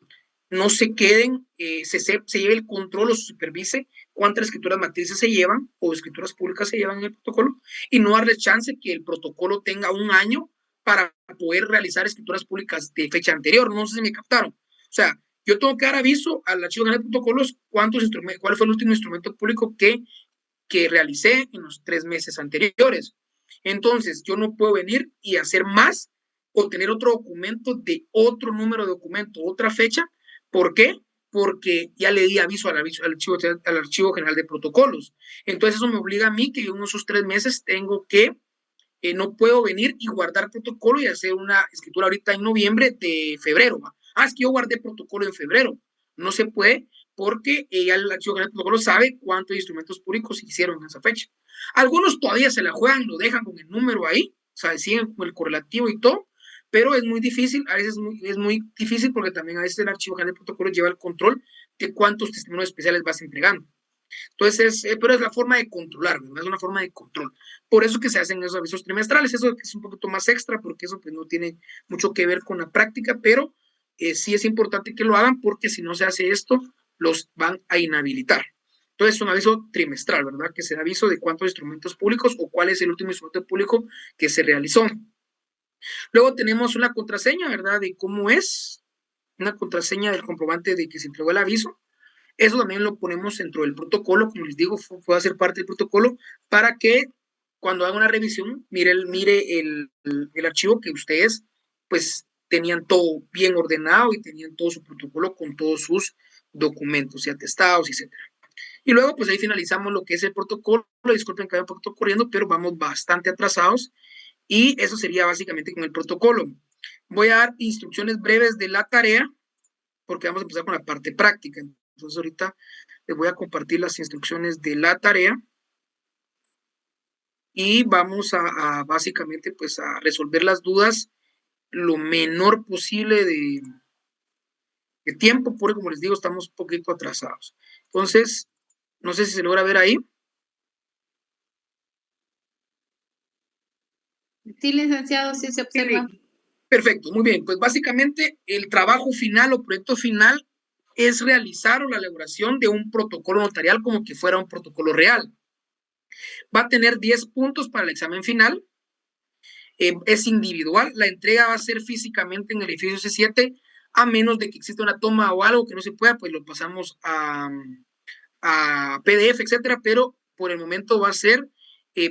no se queden, se lleve el control o se supervise cuántas escrituras matrices se llevan o escrituras públicas se llevan en el protocolo, y no darle chance que el protocolo tenga un año para poder realizar escrituras públicas de fecha anterior. No sé si me captaron. O sea, yo tengo que dar aviso al Archivo General de Protocolos cuál fue el último instrumento público que realicé en los 3 meses anteriores. Entonces, yo no puedo venir y hacer más o tener otro documento de otro número de documento, otra fecha. ¿Por qué? Porque ya le di aviso al Archivo General de Protocolos. Entonces, eso me obliga a mí que yo en esos 3 meses tengo que, no puedo venir y guardar protocolo y hacer una escritura ahorita en noviembre de febrero. Es que yo guardé protocolo en febrero. No se puede porque ya el archivo general del protocolo sabe cuántos instrumentos públicos se hicieron en esa fecha. Algunos todavía se la juegan, lo dejan con el número ahí, o sea, siguen con el correlativo y todo, pero es muy difícil, a veces es muy difícil porque también a veces el archivo general del protocolo lleva el control de cuántos testimonios especiales vas entregando. Entonces, pero es la forma de controlar, ¿verdad? Es una forma de control. Por eso que se hacen esos avisos trimestrales, eso es un poquito más extra, porque eso pues no tiene mucho que ver con la práctica, pero sí es importante que lo hagan, porque si no se hace esto, los van a inhabilitar. Entonces, es un aviso trimestral, ¿verdad? Que se da aviso de cuántos instrumentos públicos o cuál es el último instrumento público que se realizó. Luego tenemos una contraseña, ¿verdad? De cómo es una contraseña del comprobante de que se entregó el aviso. Eso también lo ponemos dentro del protocolo, como les digo, puede ser parte del protocolo para que cuando haga una revisión mire el archivo que ustedes pues tenían todo bien ordenado y tenían todo su protocolo con todos sus documentos y atestados, etcétera. Y luego pues ahí finalizamos lo que es el protocolo. Disculpen que vaya un poquito corriendo, pero vamos bastante atrasados y eso sería básicamente con el protocolo. Voy a dar instrucciones breves de la tarea porque vamos a empezar con la parte práctica. Entonces ahorita les voy a compartir las instrucciones de la tarea y vamos a básicamente pues a resolver las dudas lo menor posible de tiempo, porque como les digo, estamos un poquito atrasados. Entonces, no sé si se logra ver ahí. Sí, licenciado, sí se observa. Sí. Perfecto, muy bien. Pues básicamente el trabajo final o proyecto final es realizar la elaboración de un protocolo notarial como que fuera un protocolo real. Va a tener 10 puntos para el examen final. Es individual. La entrega va a ser físicamente en el edificio C7, a menos de que exista una toma o algo que no se pueda, pues lo pasamos a PDF, etcétera, pero por el momento va a ser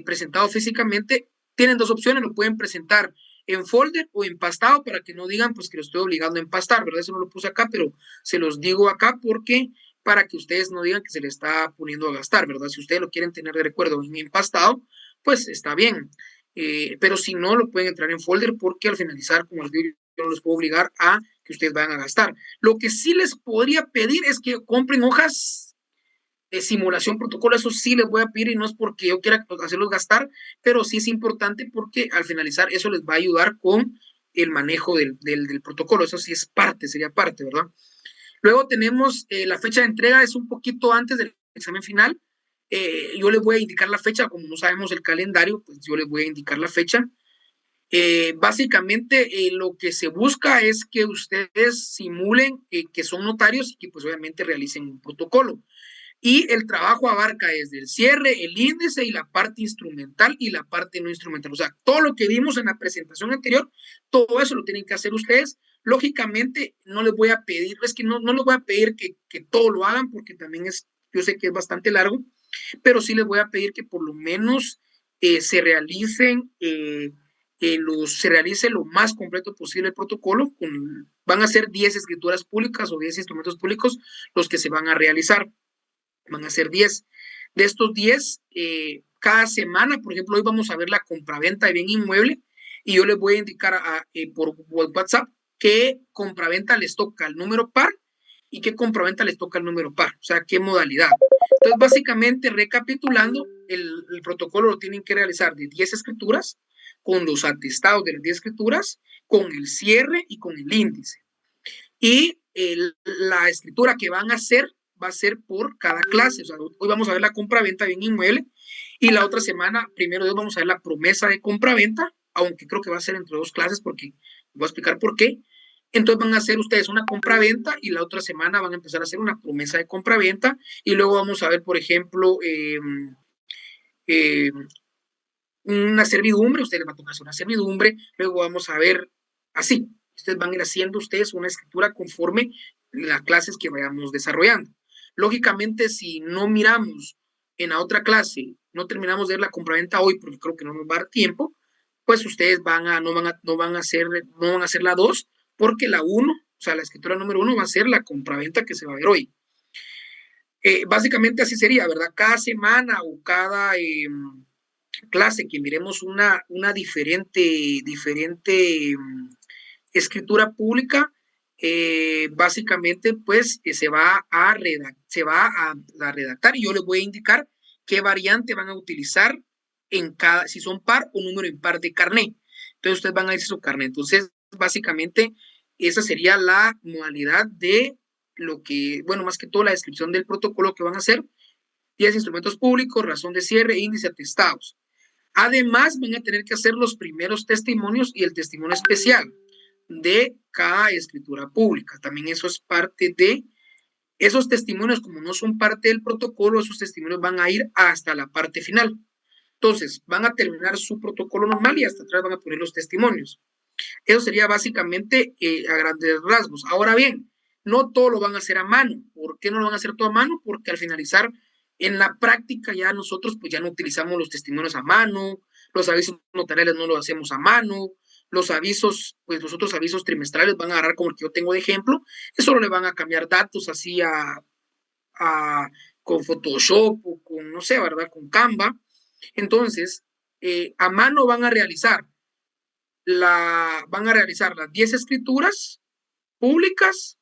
presentado físicamente. Tienen dos opciones, lo pueden presentar en folder o empastado para que no digan pues que lo estoy obligando a empastar, ¿verdad? Eso no lo puse acá, pero se los digo acá porque para que ustedes no digan que se le está poniendo a gastar, ¿verdad? Si ustedes lo quieren tener de recuerdo en empastado, pues está bien. Pero si no, lo pueden entrar en folder porque al finalizar, como les digo, yo no los puedo obligar a que ustedes vayan a gastar. Lo que sí les podría pedir es que compren hojas de simulación protocolo, eso sí les voy a pedir y no es porque yo quiera hacerlos gastar, pero sí es importante porque al finalizar eso les va a ayudar con el manejo del protocolo, eso sí es parte, sería parte, ¿verdad? Luego tenemos la fecha de entrega, es un poquito antes del examen final. Yo les voy a indicar la fecha, como no sabemos el calendario, pues yo les voy a indicar la fecha. Básicamente lo que se busca es que ustedes simulen que son notarios y que pues obviamente realicen un protocolo. Y el trabajo abarca desde el cierre, el índice y la parte instrumental y la parte no instrumental. O sea, todo lo que vimos en la presentación anterior, todo eso lo tienen que hacer ustedes. Lógicamente, no les voy a pedir, es que no les voy a pedir que todo lo hagan porque también yo sé que es bastante largo, pero sí les voy a pedir que por lo menos se realice lo más completo posible el protocolo. Van a ser 10 escrituras públicas o 10 instrumentos públicos los que se van a realizar. Van a ser 10. De estos 10, cada semana, por ejemplo, hoy vamos a ver la compraventa de bien inmueble y yo les voy a indicar por WhatsApp qué compraventa les toca el número par y qué compraventa les toca el número par, o sea, qué modalidad. Entonces, básicamente, recapitulando, el protocolo lo tienen que realizar de 10 escrituras, con los atestados de las 10 escrituras, con el cierre y con el índice. Y la escritura que van a hacer va a ser por cada clase. O sea, hoy vamos a ver la compra-venta de un inmueble y la otra semana, primero Dios, vamos a ver la promesa de compra-venta, aunque creo que va a ser entre dos clases porque voy a explicar por qué. Entonces van a hacer ustedes una compra-venta y la otra semana van a empezar a hacer una promesa de compra-venta y luego vamos a ver, por ejemplo, una servidumbre, ustedes les va a tocar hacer una servidumbre, luego vamos a ver así. Ustedes van a ir haciendo ustedes una escritura conforme las clases que vayamos desarrollando. Lógicamente, si no miramos en la otra clase, no terminamos de ver la compraventa hoy, porque creo que no nos va a dar tiempo, pues ustedes no van a hacer la 2, porque la 1, o sea, la escritura número 1 va a ser la compraventa que se va a ver hoy. Básicamente así sería, ¿verdad? Cada semana o cada clase que miremos una diferente escritura pública, básicamente, pues, se va a redactar y yo les voy a indicar qué variante van a utilizar en cada, si son par o número impar de carnet. Entonces, ustedes van a irse su carnet. Entonces, básicamente, esa sería la modalidad de lo que, bueno, más que todo la descripción del protocolo que van a hacer. 10 instrumentos públicos, razón de cierre, índice, atestados. Además, van a tener que hacer los primeros testimonios y el testimonio especial de cada escritura pública. También eso es parte de esos testimonios, como no son parte del protocolo, esos testimonios van a ir hasta la parte final. Entonces, van a terminar su protocolo normal y hasta atrás van a poner los testimonios. Eso sería básicamente a grandes rasgos. Ahora bien, no todo lo van a hacer a mano. ¿Por qué no lo van a hacer todo a mano? Porque al finalizar, en la práctica ya nosotros pues ya no utilizamos los testimonios a mano, los avisos notariales no los hacemos a mano, los avisos, pues los otros avisos trimestrales van a agarrar como el que yo tengo de ejemplo, que solo le van a cambiar datos así con Photoshop o con, no sé, ¿verdad? Con Canva. Entonces, a mano van a realizar las 10 escrituras públicas,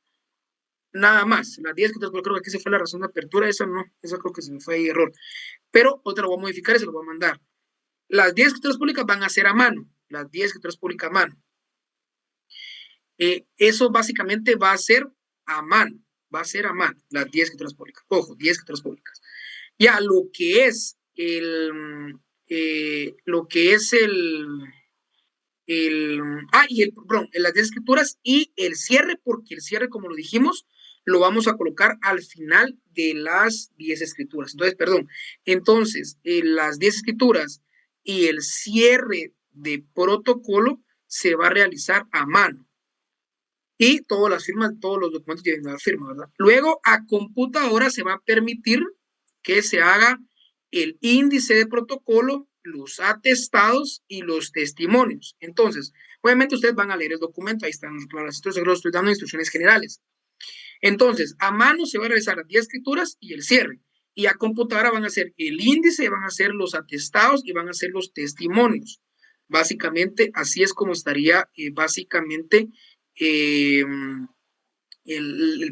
nada más, las 10 escrituras, pero creo que aquí se fue la razón de apertura, esa no, esa creo que se me fue ahí error, pero otra lo voy a modificar y se lo voy a mandar. Las 10 escrituras públicas van a ser a mano, las 10 escrituras públicas a mano. Eso básicamente va a ser a mano, las 10 escrituras públicas, ojo, 10 escrituras públicas. Ya lo que es las 10 escrituras y el cierre, porque el cierre, como lo dijimos, lo vamos a colocar al final de las 10 escrituras. Entonces, las 10 escrituras y el cierre de protocolo se va a realizar a mano. Y todas las firmas, todos los documentos tienen la firma, ¿verdad? Luego, a computadora se va a permitir que se haga el índice de protocolo, los atestados y los testimonios. Entonces, obviamente ustedes van a leer el documento, ahí están las instrucciones, los estoy dando instrucciones generales. Entonces, a mano se va a realizar las 10 escrituras y el cierre. Y a computadora van a hacer el índice, van a hacer los atestados y van a hacer los testimonios. Básicamente, así es como estaría el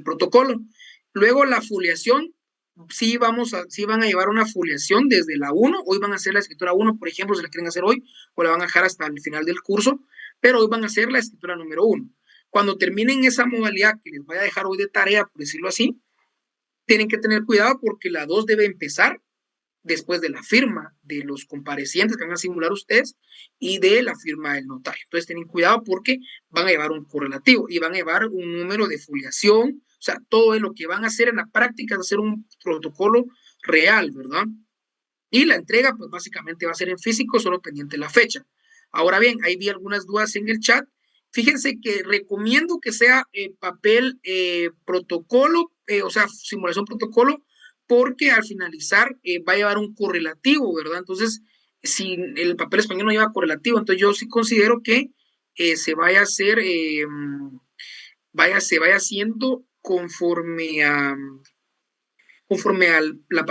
protocolo. Luego, la foliación. Sí van a llevar una foliación desde la 1, hoy van a hacer la escritura 1, por ejemplo, si la quieren hacer hoy, o la van a dejar hasta el final del curso, pero hoy van a hacer la escritura número 1. Cuando terminen esa modalidad que les voy a dejar hoy de tarea, por decirlo así, tienen que tener cuidado porque la 2 debe empezar después de la firma de los comparecientes que van a simular ustedes y de la firma del notario. Entonces, tienen cuidado porque van a llevar un correlativo y van a llevar un número de foliación. O sea, todo lo que van a hacer en la práctica es hacer un protocolo real, ¿verdad? Y la entrega, pues básicamente va a ser en físico, solo pendiente de la fecha. Ahora bien, ahí vi algunas dudas en el chat. Fíjense que recomiendo que sea papel protocolo, o sea, simulación protocolo, porque al finalizar va a llevar un correlativo, ¿verdad? Entonces, si el papel español no lleva correlativo, entonces yo sí considero que se vaya a hacer, se vaya haciendo conforme al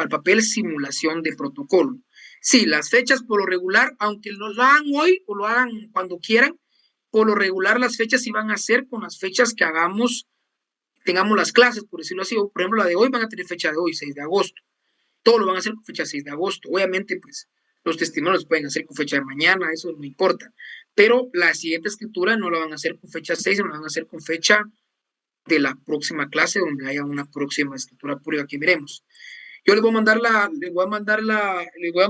papel simulación de protocolo. Sí, las fechas por lo regular, aunque lo hagan hoy o lo hagan cuando quieran, por lo regular las fechas sí van a ser con las fechas que tengamos las clases, por decirlo así. Por ejemplo, la de hoy van a tener fecha de hoy, 6 de agosto. Todo lo van a hacer con fecha 6 de agosto. Obviamente, pues, los testimonios pueden hacer con fecha de mañana, eso no importa. Pero la siguiente escritura no la van a hacer con fecha 6, sino la van a hacer con fecha de la próxima clase, donde haya una próxima escritura pública que veremos. Yo les voy a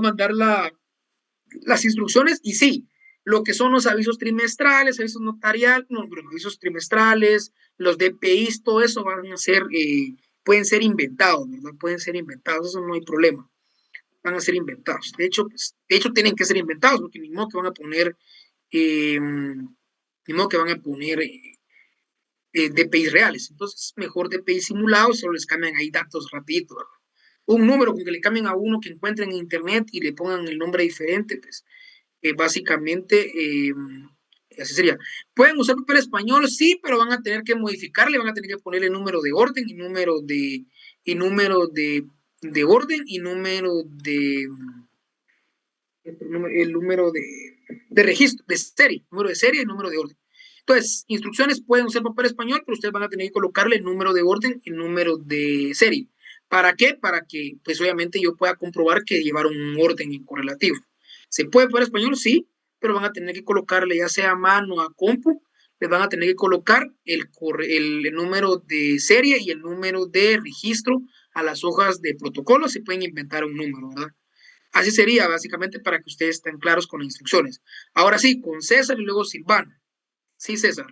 mandar las instrucciones y sí, lo que son los avisos trimestrales, avisos notariales, avisos trimestrales, los DPIs, todo eso van a ser, pueden ser inventados, ¿verdad? Pueden ser inventados, eso no hay problema. Van a ser inventados. De hecho, tienen que ser inventados, porque ni modo que van a poner, DPIs reales. Entonces, mejor DPIs simulados, solo les cambian ahí datos rapidito, ¿verdad? Un número con que le cambien a uno que encuentren en internet y le pongan el nombre diferente, pues básicamente así sería. ¿Pueden usar papel español? Sí, pero van a tener que modificarle, van a tener que ponerle número de orden y número de orden y el número de registro, de serie, número de serie y número de orden. Entonces, instrucciones pueden usar papel español, pero ustedes van a tener que colocarle el número de orden y el número de serie. ¿Para qué? Para que, pues obviamente, yo pueda comprobar que llevaron un orden en correlativo. ¿Se puede por español? Sí, pero van a tener que colocarle, ya sea a mano o a compu, les van a tener que colocar el número de serie y el número de registro a las hojas de protocolo. Se pueden inventar un número, ¿verdad? Así sería, básicamente, para que ustedes estén claros con las instrucciones. Ahora sí, con César y luego Silvana. Sí, César.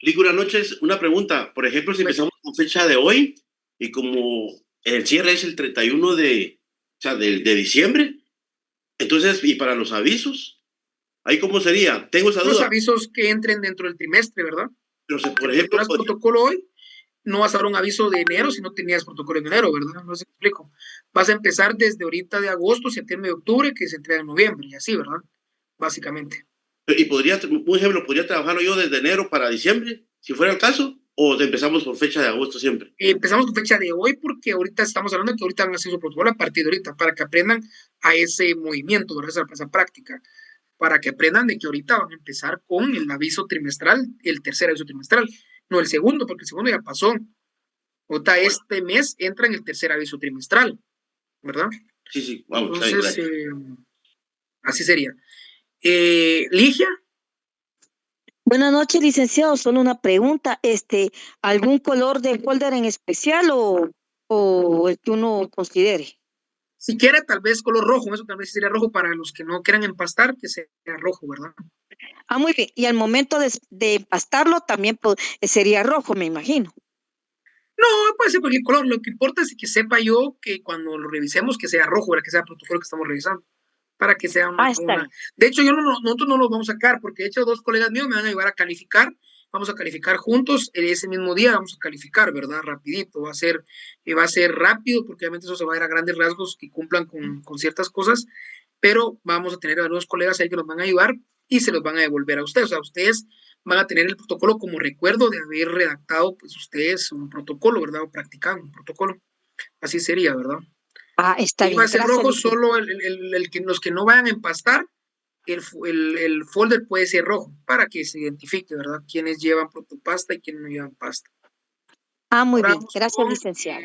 Lick, buenas noches. Una pregunta. Por ejemplo, si empezamos con fecha de hoy y como el cierre es el 31 de diciembre, entonces, ¿y para los avisos? ¿Ahí cómo sería? Tengo esa duda. Los avisos que entren dentro del trimestre, ¿verdad? Pero por si ejemplo, tú protocolo hoy, no vas a dar un aviso de enero si no tenías protocolo en enero, ¿verdad? No sé si explico. Vas a empezar desde ahorita de agosto, septiembre, octubre, que se entrega en noviembre, y así, ¿verdad? Básicamente. ¿Y podría, por ejemplo, podría trabajarlo yo desde enero para diciembre, si fuera el caso? ¿O empezamos por fecha de agosto siempre? Empezamos con fecha de hoy porque ahorita estamos hablando de que ahorita van a hacer su protocolo a partir de ahorita, para que aprendan a ese movimiento, ¿verdad? Esa práctica, para que aprendan de que ahorita van a empezar con el aviso trimestral, el tercer aviso trimestral, no el segundo, porque el segundo ya pasó. Ahorita este mes entra en el tercer aviso trimestral, ¿verdad? Sí, vamos. Entonces, así sería. Ligia. Buenas noches, licenciado. Solo una pregunta. ¿Algún color de folder en especial o el que uno considere? Si quiere, tal vez color rojo. Eso tal vez sería rojo para los que no quieran empastar, que sea rojo, ¿verdad? Ah, muy bien. Y al momento de empastarlo también sería rojo, me imagino. No, puede ser cualquier color. Lo que importa es que sepa yo que cuando lo revisemos, que sea rojo, ¿verdad? Que sea el protocolo que estamos revisando. Para que sea una. De hecho, nosotros no lo vamos a sacar, porque de hecho 2 colegas míos me van a ayudar a calificar. Vamos a calificar juntos, ese mismo día vamos a calificar, ¿verdad? Rapidito, va a ser rápido, porque obviamente eso se va a ir a grandes rasgos que cumplan con ciertas cosas, pero vamos a tener a los colegas ahí que nos van a ayudar y se los van a devolver a ustedes. O sea, ustedes van a tener el protocolo como recuerdo de haber redactado, pues ustedes un protocolo, ¿verdad? O practicando un protocolo. Así sería, ¿verdad? Ah, está bien. Va a ser rojo, solo los que no vayan a empastar, el folder puede ser rojo para que se identifique, ¿verdad? Quiénes llevan protopasta y quiénes no llevan pasta. Ah, muy bien. Gracias, licenciado.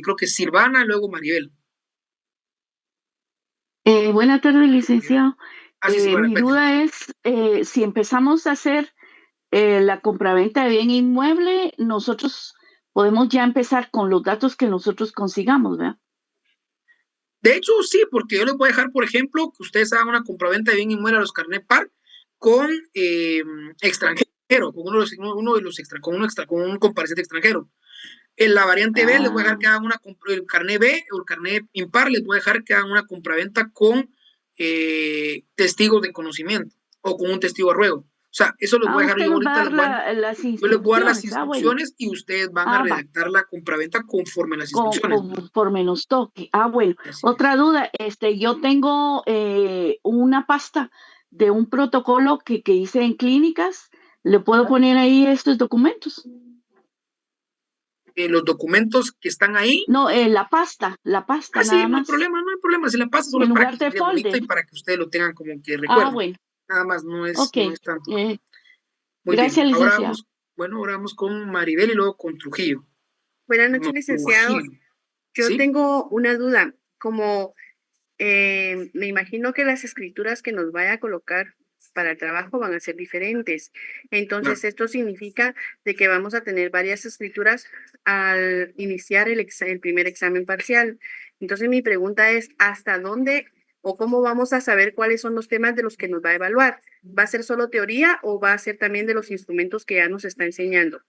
Creo que Silvana, luego Maribel. Buenas tardes, licenciado. Mi Silvana, duda es si empezamos a hacer la compraventa de bien inmueble, nosotros podemos ya empezar con los datos que nosotros consigamos, ¿verdad? De hecho, sí, porque yo les voy a dejar, por ejemplo, que ustedes hagan una compraventa de bien inmueble a los carnet par con extranjero, con con un comparecente extranjero. En la variante B les voy a dejar que hagan el carnet B o el carnet impar, les voy a dejar que hagan una compraventa con testigos de conocimiento o con un testigo de ruego. O sea, eso les voy a dejar yo ahorita. Yo les voy a dar las instrucciones y ustedes van a redactar la compraventa conforme las instrucciones. Conforme nos toque. Bueno. Otra duda, yo tengo una pasta de un protocolo que hice en clínicas. ¿Le puedo poner ahí estos documentos? Los documentos que están ahí. No, la pasta sí, no hay problema. Si la pasta solo es para que esté bonito y para que ustedes lo tengan como que recuerden. Bueno. Nada más, no es tanto. Muy gracias, bien. Ahora vamos con Maribel y luego con Trujillo. Buenas noches, licenciado. Yo tengo una duda. Como me imagino que las escrituras que nos vaya a colocar para el trabajo van a ser diferentes. Entonces, esto significa de que vamos a tener varias escrituras al iniciar el primer examen parcial. Entonces, mi pregunta es, ¿hasta dónde o cómo vamos a saber cuáles son los temas de los que nos va a evaluar? ¿Va a ser solo teoría o va a ser también de los instrumentos que ya nos está enseñando?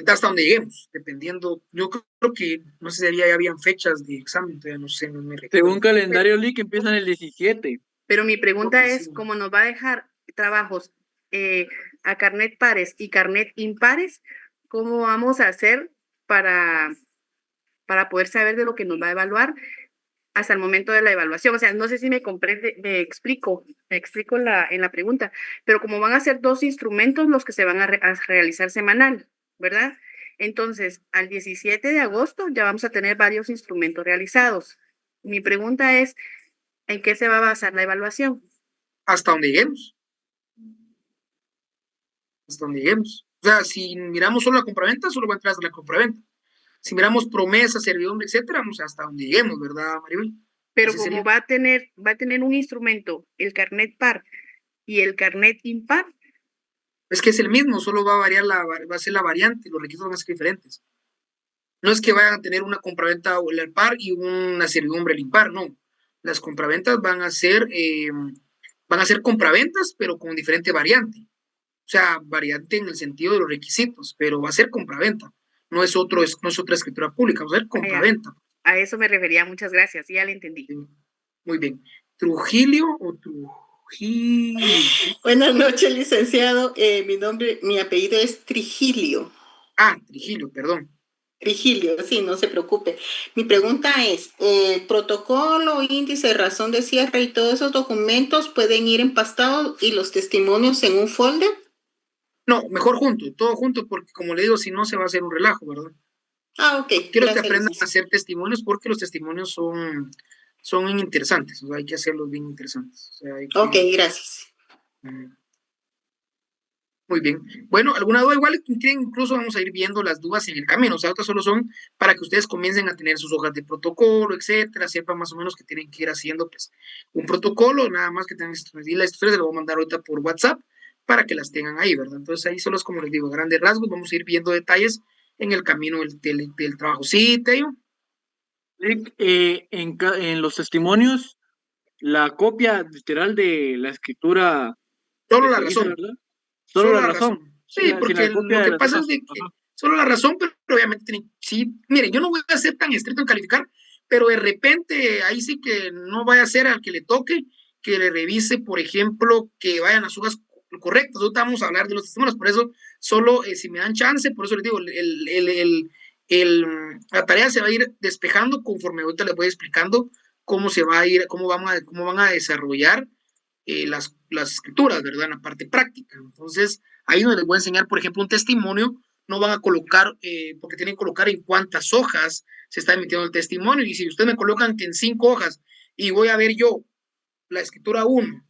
Hasta donde lleguemos, dependiendo. Yo creo que, no sé si ya habían fechas de examen, todavía no sé, no me recuerdo. Según calendario Lick empiezan el 17. Pero mi pregunta es, ¿cómo nos va a dejar trabajos a carnet pares y carnet impares? ¿Cómo vamos a hacer para poder saber de lo que nos va a evaluar hasta el momento de la evaluación? O sea, no sé si me comprende, me explico en la pregunta, pero como van a ser 2 instrumentos los que se van a realizar semanal, ¿verdad? Entonces, al 17 de agosto ya vamos a tener varios instrumentos realizados. Mi pregunta es, ¿en qué se va a basar la evaluación? Hasta donde lleguemos. hasta donde lleguemos. O sea, si miramos solo la compraventa, solo va a entrar hasta la compraventa. Si miramos promesa, servidumbre, etcétera, vamos hasta donde lleguemos, ¿verdad, Maribel? Pero Así como sería. va a tener un instrumento, el carnet par y el carnet impar, Es que es el mismo, solo va a variar va a ser la variante, los requisitos van a ser diferentes. No es que vayan a tener una compraventa o el par y una servidumbre el impar, no. Las compraventas van a ser compraventas, pero con diferente variante. O sea, variante en el sentido de los requisitos, pero va a ser compraventa. No es otra escritura pública, va a ser compraventa. a eso me refería, muchas gracias, ya le entendí. Sí. Muy bien. ¿Trujillo o Trujillo? Buenas noches, licenciado. Mi apellido es Trigilio. Trujillo, perdón. Trigilio, sí, no se preocupe. Mi pregunta es, protocolo, índice, razón de cierre y todos esos documentos pueden ir empastados y los testimonios en un folder. No, mejor junto, todo junto, porque como le digo, si no se va a hacer un relajo, ¿verdad? Ok. Quiero que aprendan a hacer testimonios porque los testimonios son interesantes, o sea, hay que hacerlos bien interesantes. O sea, Ok, gracias. Muy bien. Bueno, ¿alguna duda? Igual incluso vamos a ir viendo las dudas en el camino. O sea, otras solo son para que ustedes comiencen a tener sus hojas de protocolo, etcétera, sepan más o menos que tienen que ir haciendo pues un protocolo, nada más que tengan y las historias se lo voy a mandar ahorita por WhatsApp para que las tengan ahí, ¿verdad? Entonces ahí solo es como les digo, grandes rasgos, vamos a ir viendo detalles en el camino del trabajo. ¿Sí, Teo? En los testimonios, la copia literal de la escritura Solo que la se hizo, razón. ¿verdad? Solo la la razón. razón. Sí, porque lo que pasa es de que solo la razón, pero obviamente, sí, mire, yo no voy a ser tan estricto en calificar, pero de repente ahí sí que no vaya a ser al que le toque, que le revise, por ejemplo, que vayan las hojas correctas. Ahorita vamos a hablar de los testimonios, por eso solo si me dan chance, por eso les digo, la tarea se va a ir despejando conforme ahorita les voy explicando cómo se va a ir, cómo van a desarrollar las escrituras, ¿verdad? En la parte práctica. Entonces, ahí donde les voy a enseñar, por ejemplo, un testimonio, no van a colocar, porque tienen que colocar en cuántas hojas se está emitiendo el testimonio, y si ustedes me colocan que en 5 hojas, y voy a ver yo la escritura 1,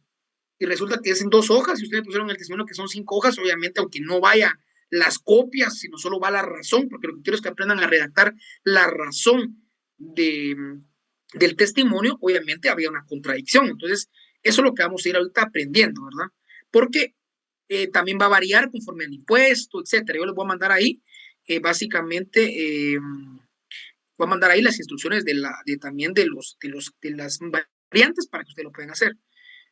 y resulta que es en 2 hojas, y ustedes pusieron el testimonio que son 5 hojas, obviamente, aunque no vaya las copias, sino solo va la razón, porque lo que quiero es que aprendan a redactar la razón del testimonio, obviamente había una contradicción. Entonces, eso es lo que vamos a ir ahorita aprendiendo, ¿verdad? Porque también va a variar conforme al impuesto, etcétera. Yo les voy a mandar ahí, básicamente, voy a mandar ahí las instrucciones también de las variantes para que ustedes lo puedan hacer.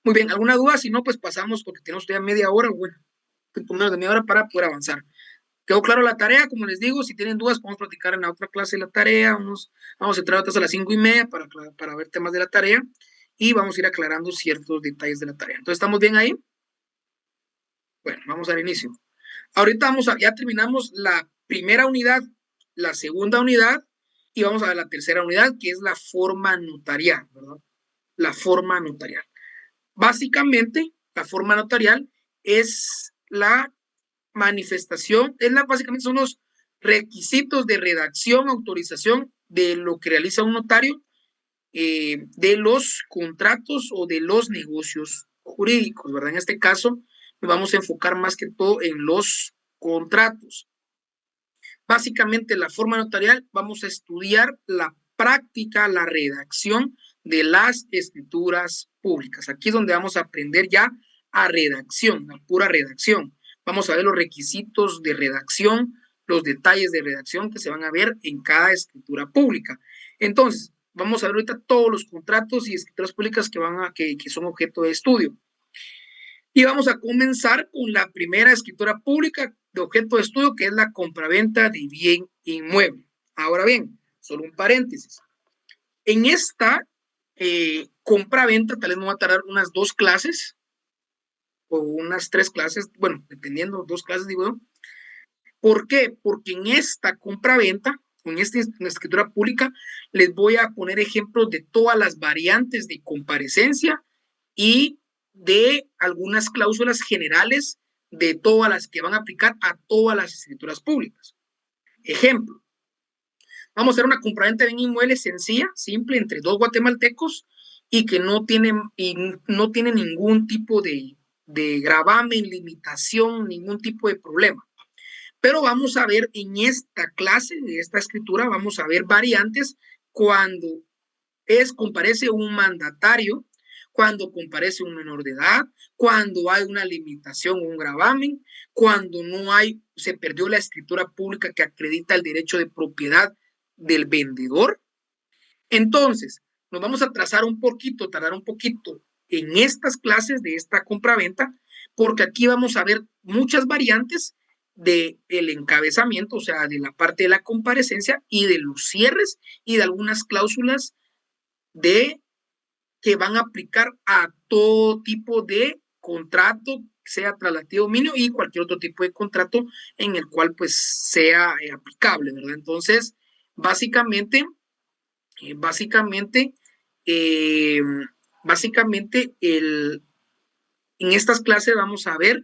Muy bien, ¿alguna duda? Si no, pues pasamos, porque tenemos todavía media hora, bueno, menos de media hora para poder avanzar. ¿Quedó claro la tarea? Como les digo, si tienen dudas, podemos platicar en la otra clase de la tarea. Vamos a entrar otras a las 5:30 para ver temas de la tarea y vamos a ir aclarando ciertos detalles de la tarea. Entonces, ¿estamos bien ahí? Bueno, vamos al inicio. Ahorita ya terminamos la primera unidad, la segunda unidad y vamos a la tercera unidad, que es la forma notarial, ¿verdad? La forma notarial. Básicamente, la forma notarial es la manifestación, básicamente son los requisitos de redacción, autorización de lo que realiza un notario, de los contratos o de los negocios jurídicos, ¿verdad? En este caso, nos vamos a enfocar más que todo en los contratos. Básicamente, la forma notarial, vamos a estudiar la práctica, la redacción de las escrituras públicas. Aquí es donde vamos a aprender ya a redacción, a pura redacción. Vamos a ver los requisitos de redacción, los detalles de redacción que se van a ver en cada escritura pública. Entonces, vamos a ver ahorita todos los contratos y escrituras públicas que son objeto de estudio. Y vamos a comenzar con la primera escritura pública de objeto de estudio, que es la compraventa de bien inmueble. Ahora bien, solo un paréntesis. En esta compraventa, tal vez me va a tardar unas 2 clases o unas 3 clases, bueno, dependiendo, 2 clases, digo yo. ¿Por qué? Porque en esta compraventa, en esta escritura pública, les voy a poner ejemplos de todas las variantes de comparecencia y de algunas cláusulas generales de todas las que van a aplicar a todas las escrituras públicas. Ejemplo, vamos a hacer una compraventa de bien inmueble sencilla, simple, entre 2 guatemaltecos y que no tiene ningún tipo de de gravamen, limitación, ningún tipo de problema. Pero vamos a ver en esta clase, de esta escritura, vamos a ver variantes cuando comparece un mandatario, cuando comparece un menor de edad, cuando hay una limitación o un gravamen, cuando no hay, se perdió la escritura pública que acredita el derecho de propiedad del vendedor. Entonces, nos vamos a tardar un poquito en estas clases de esta compraventa, porque aquí vamos a ver muchas variantes del encabezamiento, o sea, de la parte de la comparecencia y de los cierres y de algunas cláusulas que van a aplicar a todo tipo de contrato, sea traslativo dominio y cualquier otro tipo de contrato en el cual pues sea aplicable, ¿verdad? Entonces, básicamente, en estas clases vamos a ver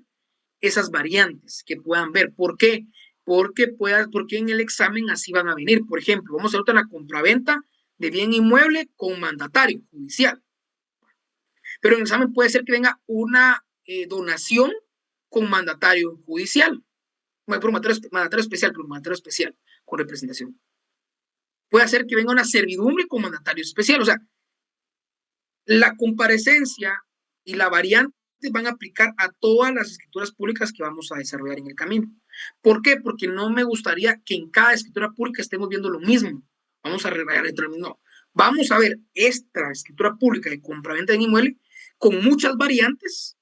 esas variantes que puedan ver. ¿Por qué? Porque en el examen así van a venir. Por ejemplo, vamos a ver la compraventa de bien inmueble con mandatario judicial. Pero en el examen puede ser que venga una donación con mandatario judicial. Por mandatario especial con representación. Puede ser que venga una servidumbre con mandatario especial. O sea, la comparecencia y la variante van a aplicar a todas las escrituras públicas que vamos a desarrollar en el camino. ¿Por qué? Porque no me gustaría que en cada escritura pública estemos viendo lo mismo. Vamos a no. Vamos a ver esta escritura pública de compraventa de inmueble con muchas variantes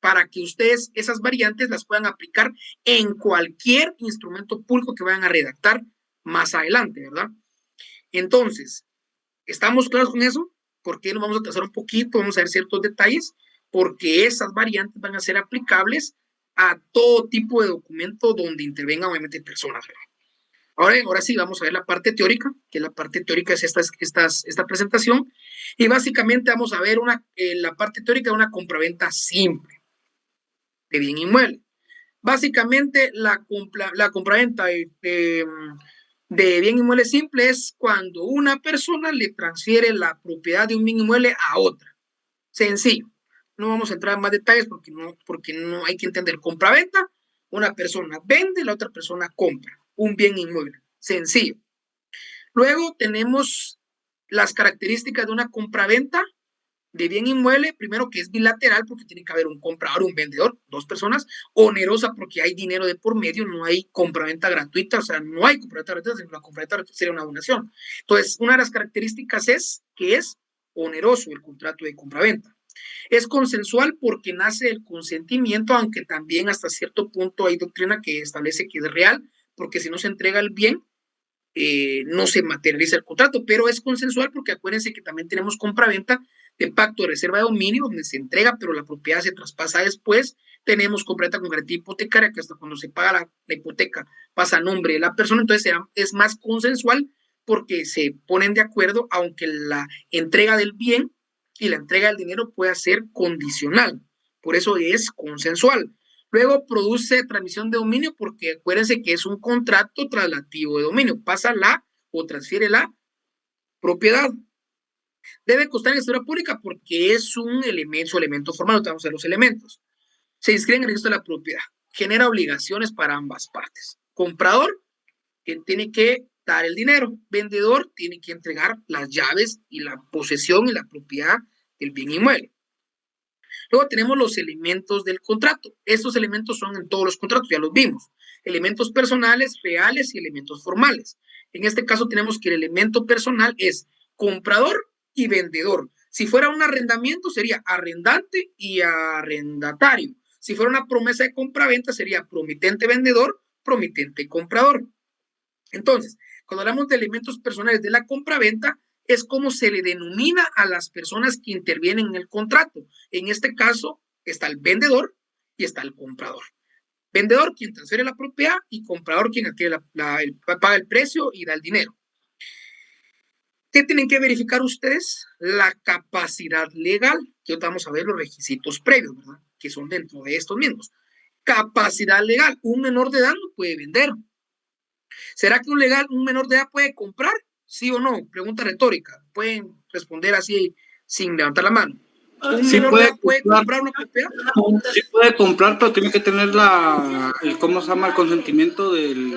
para que ustedes esas variantes las puedan aplicar en cualquier instrumento público que vayan a redactar más adelante, ¿verdad? Entonces, ¿estamos claros con eso? ¿Por qué nos vamos a trazar un poquito? Vamos a ver ciertos detalles, porque esas variantes van a ser aplicables a todo tipo de documento donde intervengan obviamente personas, ¿verdad? Ahora sí, vamos a ver la parte teórica, que la parte teórica es esta presentación, y básicamente vamos a ver la parte teórica de una compraventa simple de bien inmueble. Básicamente, la compraventa de bien inmueble simple es cuando una persona le transfiere la propiedad de un bien inmueble a otra. Sencillo. No vamos a entrar en más detalles porque no hay que entender. Compraventa, una persona vende, la otra persona compra un bien inmueble. Sencillo. Luego tenemos las características de una compraventa de bien inmueble. Primero, que es bilateral porque tiene que haber un comprador, un vendedor, dos personas. Onerosa porque hay dinero de por medio, no hay compraventa gratuita, o sea, no hay compraventa gratuita, sino la compraventa gratuita sería una donación. Entonces, una de las características es que es oneroso el contrato de compraventa. Es consensual porque nace del consentimiento, aunque también hasta cierto punto hay doctrina que establece que es real, porque si no se entrega el bien, no se materializa el contrato, pero es consensual porque acuérdense que también tenemos compraventa de pacto de reserva de dominio, donde se entrega, pero la propiedad se traspasa después. Tenemos compraventa con garantía hipotecaria, que hasta cuando se paga la hipoteca pasa a nombre de la persona, entonces es más consensual porque se ponen de acuerdo, aunque la entrega del bien y la entrega del dinero pueda ser condicional, por eso es consensual. Luego produce transmisión de dominio porque acuérdense que es un contrato traslativo de dominio, pasa o transfiere la propiedad. Debe constar en escritura pública porque es un elemento formal, vamos a ver los elementos. Se inscribe en el registro de la propiedad, genera obligaciones para ambas partes. Comprador, que tiene que dar el dinero, vendedor tiene que entregar las llaves y la posesión y la propiedad del bien inmueble. Luego tenemos los elementos del contrato. Estos elementos son en todos los contratos, ya los vimos. Elementos personales, reales y elementos formales. En este caso tenemos que el elemento personal es comprador y vendedor. Si fuera un arrendamiento sería arrendante y arrendatario. Si fuera una promesa de compraventa sería promitente vendedor, promitente comprador. Entonces, cuando hablamos de elementos personales de la compraventa, es como se le denomina a las personas que intervienen en el contrato. En este caso está el vendedor y está el comprador. Vendedor, quien transfiere la propiedad, y comprador, quien paga el precio y da el dinero. ¿Qué tienen que verificar ustedes? La capacidad legal, que ahorita vamos a ver los requisitos previos, ¿verdad? Que son dentro de estos mismos. Capacidad legal, un menor de edad no puede vender. ¿Será que un menor de edad puede comprar? ¿Sí o no? Pregunta retórica. Pueden responder así sin levantar la mano. ¿Un Sí menor de edad puede puede comprar una propiedad? Sí puede comprar, pero tiene que tener ¿cómo se llama? El consentimiento del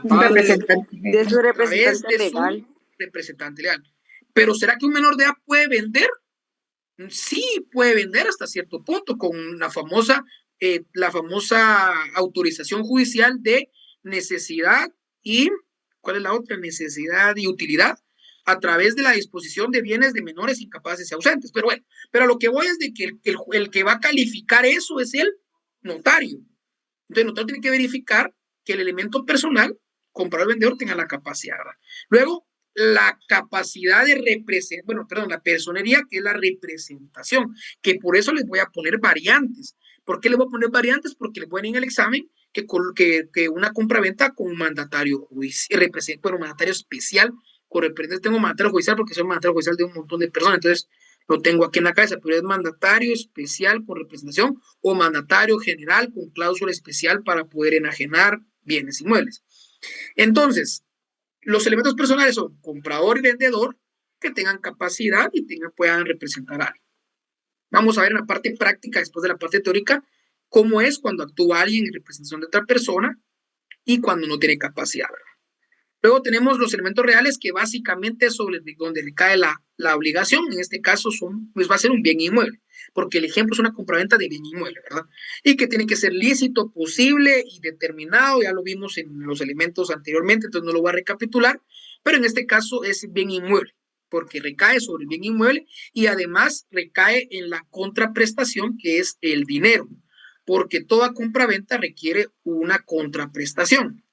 Un padre. representante. De su A través representante de legal. su representante legal. Pero ¿será que un menor de edad puede vender? Sí, puede vender hasta cierto punto con la famosa autorización judicial de necesidad y, ¿cuál es la otra? Necesidad y utilidad a través de la disposición de bienes de menores incapaces y ausentes. Pero bueno, pero a lo que voy es de que el que va a calificar eso es el notario. Entonces el notario tiene que verificar que el elemento personal, comprador o vendedor, tenga la capacidad, ¿verdad? Luego, la capacidad de la personería, que es la representación, que por eso les voy a poner variantes. ¿Por qué les voy a poner variantes? Porque les ponen en el examen que una compraventa con un mandatario judicial, mandatario especial, tengo mandatario judicial porque soy mandatario judicial de un montón de personas, entonces lo tengo aquí en la cabeza, pero es mandatario especial con representación o mandatario general con cláusula especial para poder enajenar bienes inmuebles. Entonces, los elementos personales son comprador y vendedor que tengan capacidad y puedan representar a alguien. Vamos a ver en la parte práctica, después de la parte teórica, cómo es cuando actúa alguien en representación de otra persona y cuando no tiene capacidad, ¿verdad? Luego tenemos los elementos reales, que básicamente es sobre donde recae la obligación. En este caso va a ser un bien inmueble, porque el ejemplo es una compraventa de bien inmueble, ¿verdad? Y que tiene que ser lícito, posible y determinado. Ya lo vimos en los elementos anteriormente, entonces no lo voy a recapitular, pero en este caso es bien inmueble, porque recae sobre el bien inmueble y además recae en la contraprestación, que es el dinero, porque toda compraventa requiere una contraprestación.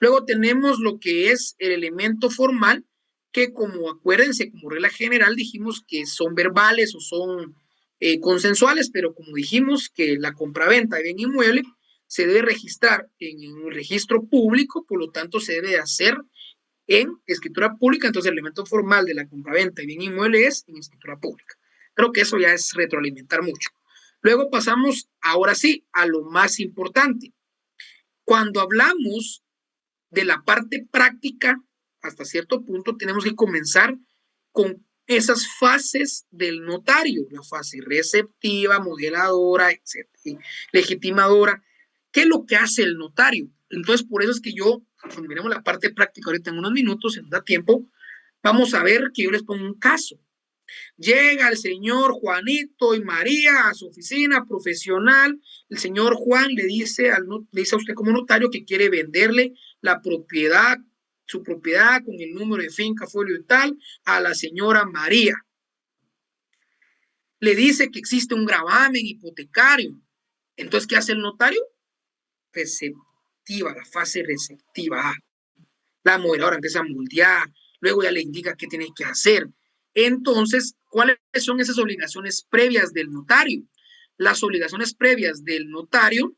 Luego tenemos lo que es el elemento formal, que acuérdense, como regla general dijimos que son verbales o son consensuales, pero como dijimos que la compraventa de bien inmueble se debe registrar en un registro público, por lo tanto se debe hacer en escritura pública, entonces el elemento formal de la compraventa de bien inmueble es en escritura pública. Creo que eso ya es retroalimentar mucho. Luego pasamos, ahora sí, a lo más importante. Cuando hablamos de la parte práctica, hasta cierto punto tenemos que comenzar con esas fases del notario, la fase receptiva, modeladora, etcétera, legitimadora. ¿Qué es lo que hace el notario? Entonces, por eso es que cuando miremos la parte práctica ahorita en unos minutos, si nos da tiempo, vamos a ver que yo les pongo un caso. Llega el señor Juanito y María a su oficina profesional. El señor Juan le dice a usted como notario que quiere venderle su propiedad con el número de finca, folio y tal, a la señora María. Le dice que existe un gravamen hipotecario. Entonces, ¿qué hace el notario? Receptiva, la fase receptiva. La modeladora empieza a moldear, luego ya le indica qué tiene que hacer. Entonces, ¿cuáles son esas obligaciones previas del notario? Las obligaciones previas del notario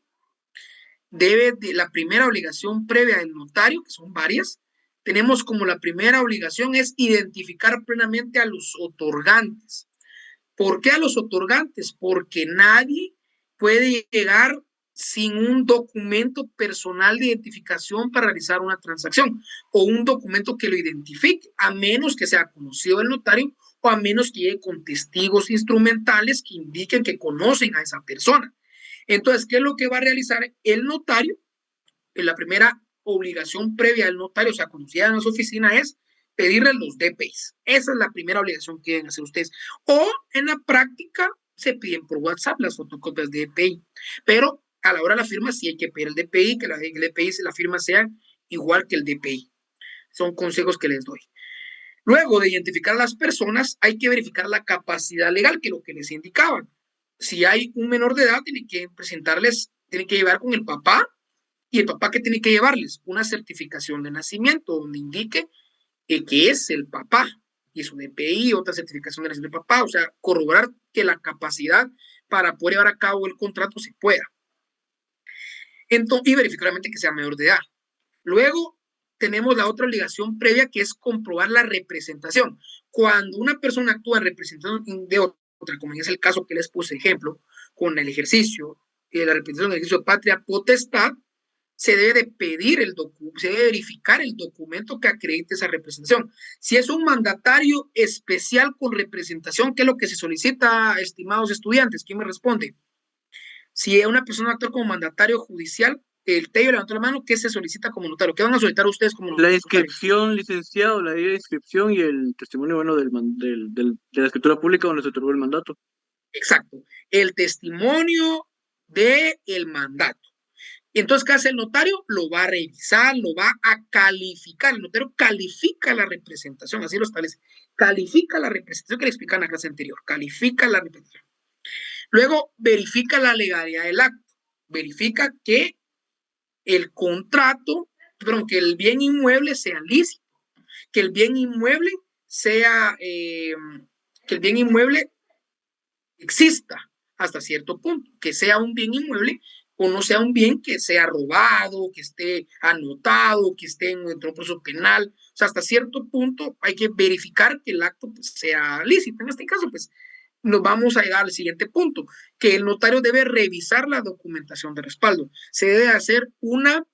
la primera obligación previa del notario, que son varias, tenemos como la primera obligación es identificar plenamente a los otorgantes. ¿Por qué a los otorgantes? Porque nadie puede llegar sin un documento personal de identificación para realizar una transacción o un documento que lo identifique, a menos que sea conocido el notario o a menos que llegue con testigos instrumentales que indiquen que conocen a esa persona. Entonces, ¿qué es lo que va a realizar el notario? La primera obligación previa del notario, o sea, conocida en su oficina, es pedirle los DPIs. Esa es la primera obligación que deben hacer ustedes. O en la práctica se piden por WhatsApp las fotocopias de DPI. Pero a la hora de la firma sí hay que pedir el DPI, que el DPI, la firma sea igual que el DPI. Son consejos que les doy. Luego de identificar a las personas, hay que verificar la capacidad legal, que es lo que les indicaban. Si hay un menor de edad, tiene que llevar con el papá. ¿Y el papá qué tiene que llevarles? Una certificación de nacimiento donde indique que es el papá y su DPI, otra certificación de nacimiento del papá, o sea, corroborar que la capacidad para poder llevar a cabo el contrato se pueda. Entonces, y verificar realmente que sea menor de edad. Luego tenemos la otra obligación previa, que es comprobar la representación. Cuando una persona actúa en representación de otra, como es el caso que les puse ejemplo, con el ejercicio, la representación del ejercicio de patria potestad, se debe de pedir se debe verificar el documento que acredite esa representación. Si es un mandatario especial con representación, ¿qué es lo que se solicita, estimados estudiantes? ¿Quién me responde? Si es una persona actor como mandatario judicial, el Tello levantó la mano, ¿qué se solicita como notario? ¿Qué van a solicitar ustedes como notario? La inscripción, licenciado, la idea de inscripción y el testimonio, bueno, de la escritura pública donde se otorgó el mandato. Exacto, el testimonio del mandato. Y entonces, ¿qué hace el notario? Lo va a revisar, lo va a calificar. El notario califica la representación, así lo establece. Califica la representación que le explican en la clase anterior. Califica la representación. Luego, verifica la legalidad del acto. Verifica que el contrato, perdón, que el bien inmueble sea lícito. Que el bien inmueble sea, que el bien inmueble exista hasta cierto punto. Que sea un bien inmueble o no sea un bien que sea robado, que esté anotado, que esté en un proceso penal. O sea, hasta cierto punto hay que verificar que el acto pues, sea lícito. En este caso, pues, nos vamos a llegar al siguiente punto, que el notario debe revisar la documentación de respaldo. Se debe hacer una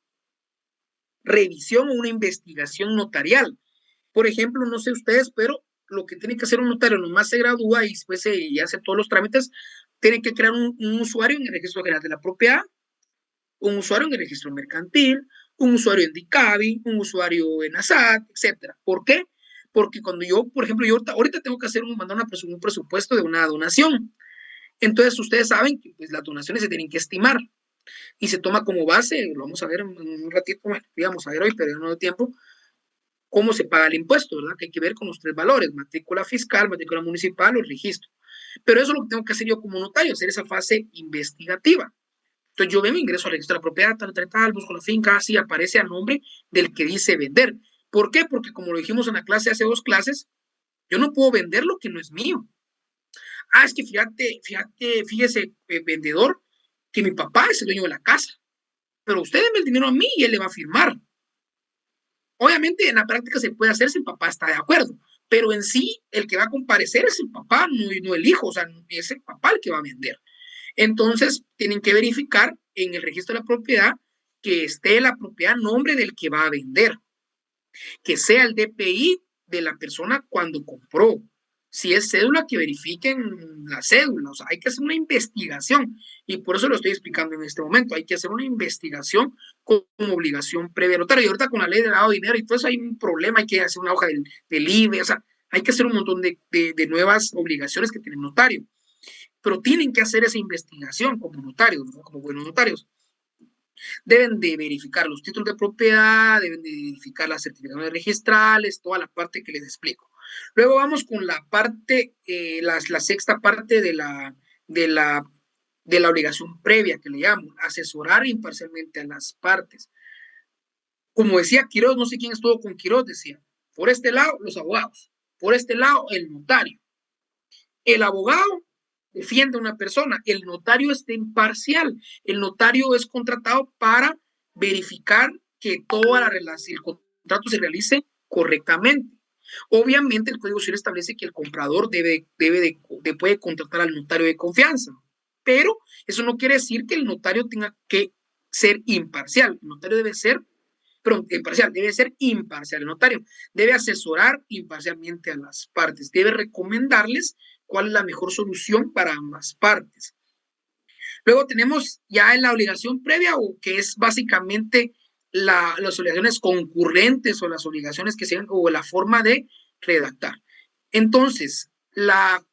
revisión o una investigación notarial. Por ejemplo, no sé ustedes, pero lo que tiene que hacer un notario, nomás se gradúa y después y hace todos los trámites, tiene que crear un usuario en el registro general de la propiedad, un usuario en el registro mercantil, un usuario en DICABI, un usuario en ASAT, etcétera. ¿Por qué? Porque cuando yo, por ejemplo, yo ahorita tengo que mandar un presupuesto de una donación. Entonces, ustedes saben que pues, las donaciones se tienen que estimar y se toma como base, lo vamos a ver en un ratito, bueno, digamos a ver hoy, pero en no tiempo, cómo se paga el impuesto, ¿verdad? Que hay que ver con los tres valores, matrícula fiscal, matrícula municipal o el registro. Pero eso es lo que tengo que hacer yo como notario, hacer esa fase investigativa. Entonces yo vengo, ingreso al registro de la propiedad, tal, busco la finca, así aparece a nombre del que dice vender. ¿Por qué? Porque como lo dijimos en la clase hace 2 clases, yo no puedo vender lo que no es mío. Ah, es que fíjese, vendedor, que mi papá es el dueño de la casa, pero usted deme el dinero a mí y él le va a firmar. Obviamente en la práctica se puede hacer si el papá está de acuerdo, pero en sí el que va a comparecer es el papá, no el hijo, o sea, es el papá el que va a vender. Entonces tienen que verificar en el registro de la propiedad que esté la propiedad a nombre del que va a vender, que sea el DPI de la persona cuando compró. Si es cédula, que verifiquen la cédula. O sea, hay que hacer una investigación y por eso lo estoy explicando en este momento. Hay que hacer una investigación como obligación previa notario. Y ahorita con la ley de lavado de dinero y todo eso hay un problema. Hay que hacer una hoja del IBE. O sea, hay que hacer un montón de nuevas obligaciones que tiene el notario. Pero tienen que hacer esa investigación como notarios, ¿no? Como buenos notarios. Deben de verificar los títulos de propiedad, deben de verificar las certificaciones registrales, toda la parte que les explico. Luego vamos con la parte, la sexta parte de la obligación previa, que le llamo, asesorar imparcialmente a las partes. Como decía Quiroz, no sé quién estuvo con Quiroz, decía, por este lado los abogados, por este lado el notario. El abogado defiende a una persona, el notario es imparcial, el notario es contratado para verificar que toda la relación, el contrato se realice correctamente. Obviamente el Código Civil establece que el comprador puede contratar al notario de confianza, pero eso no quiere decir que el notario tenga que ser imparcial. El notario debe ser imparcial. El notario debe asesorar imparcialmente a las partes, debe recomendarles cuál es la mejor solución para ambas partes. Luego tenemos ya en la obligación previa, o que es básicamente las obligaciones concurrentes o las obligaciones que sean, o la forma de redactar. Entonces, la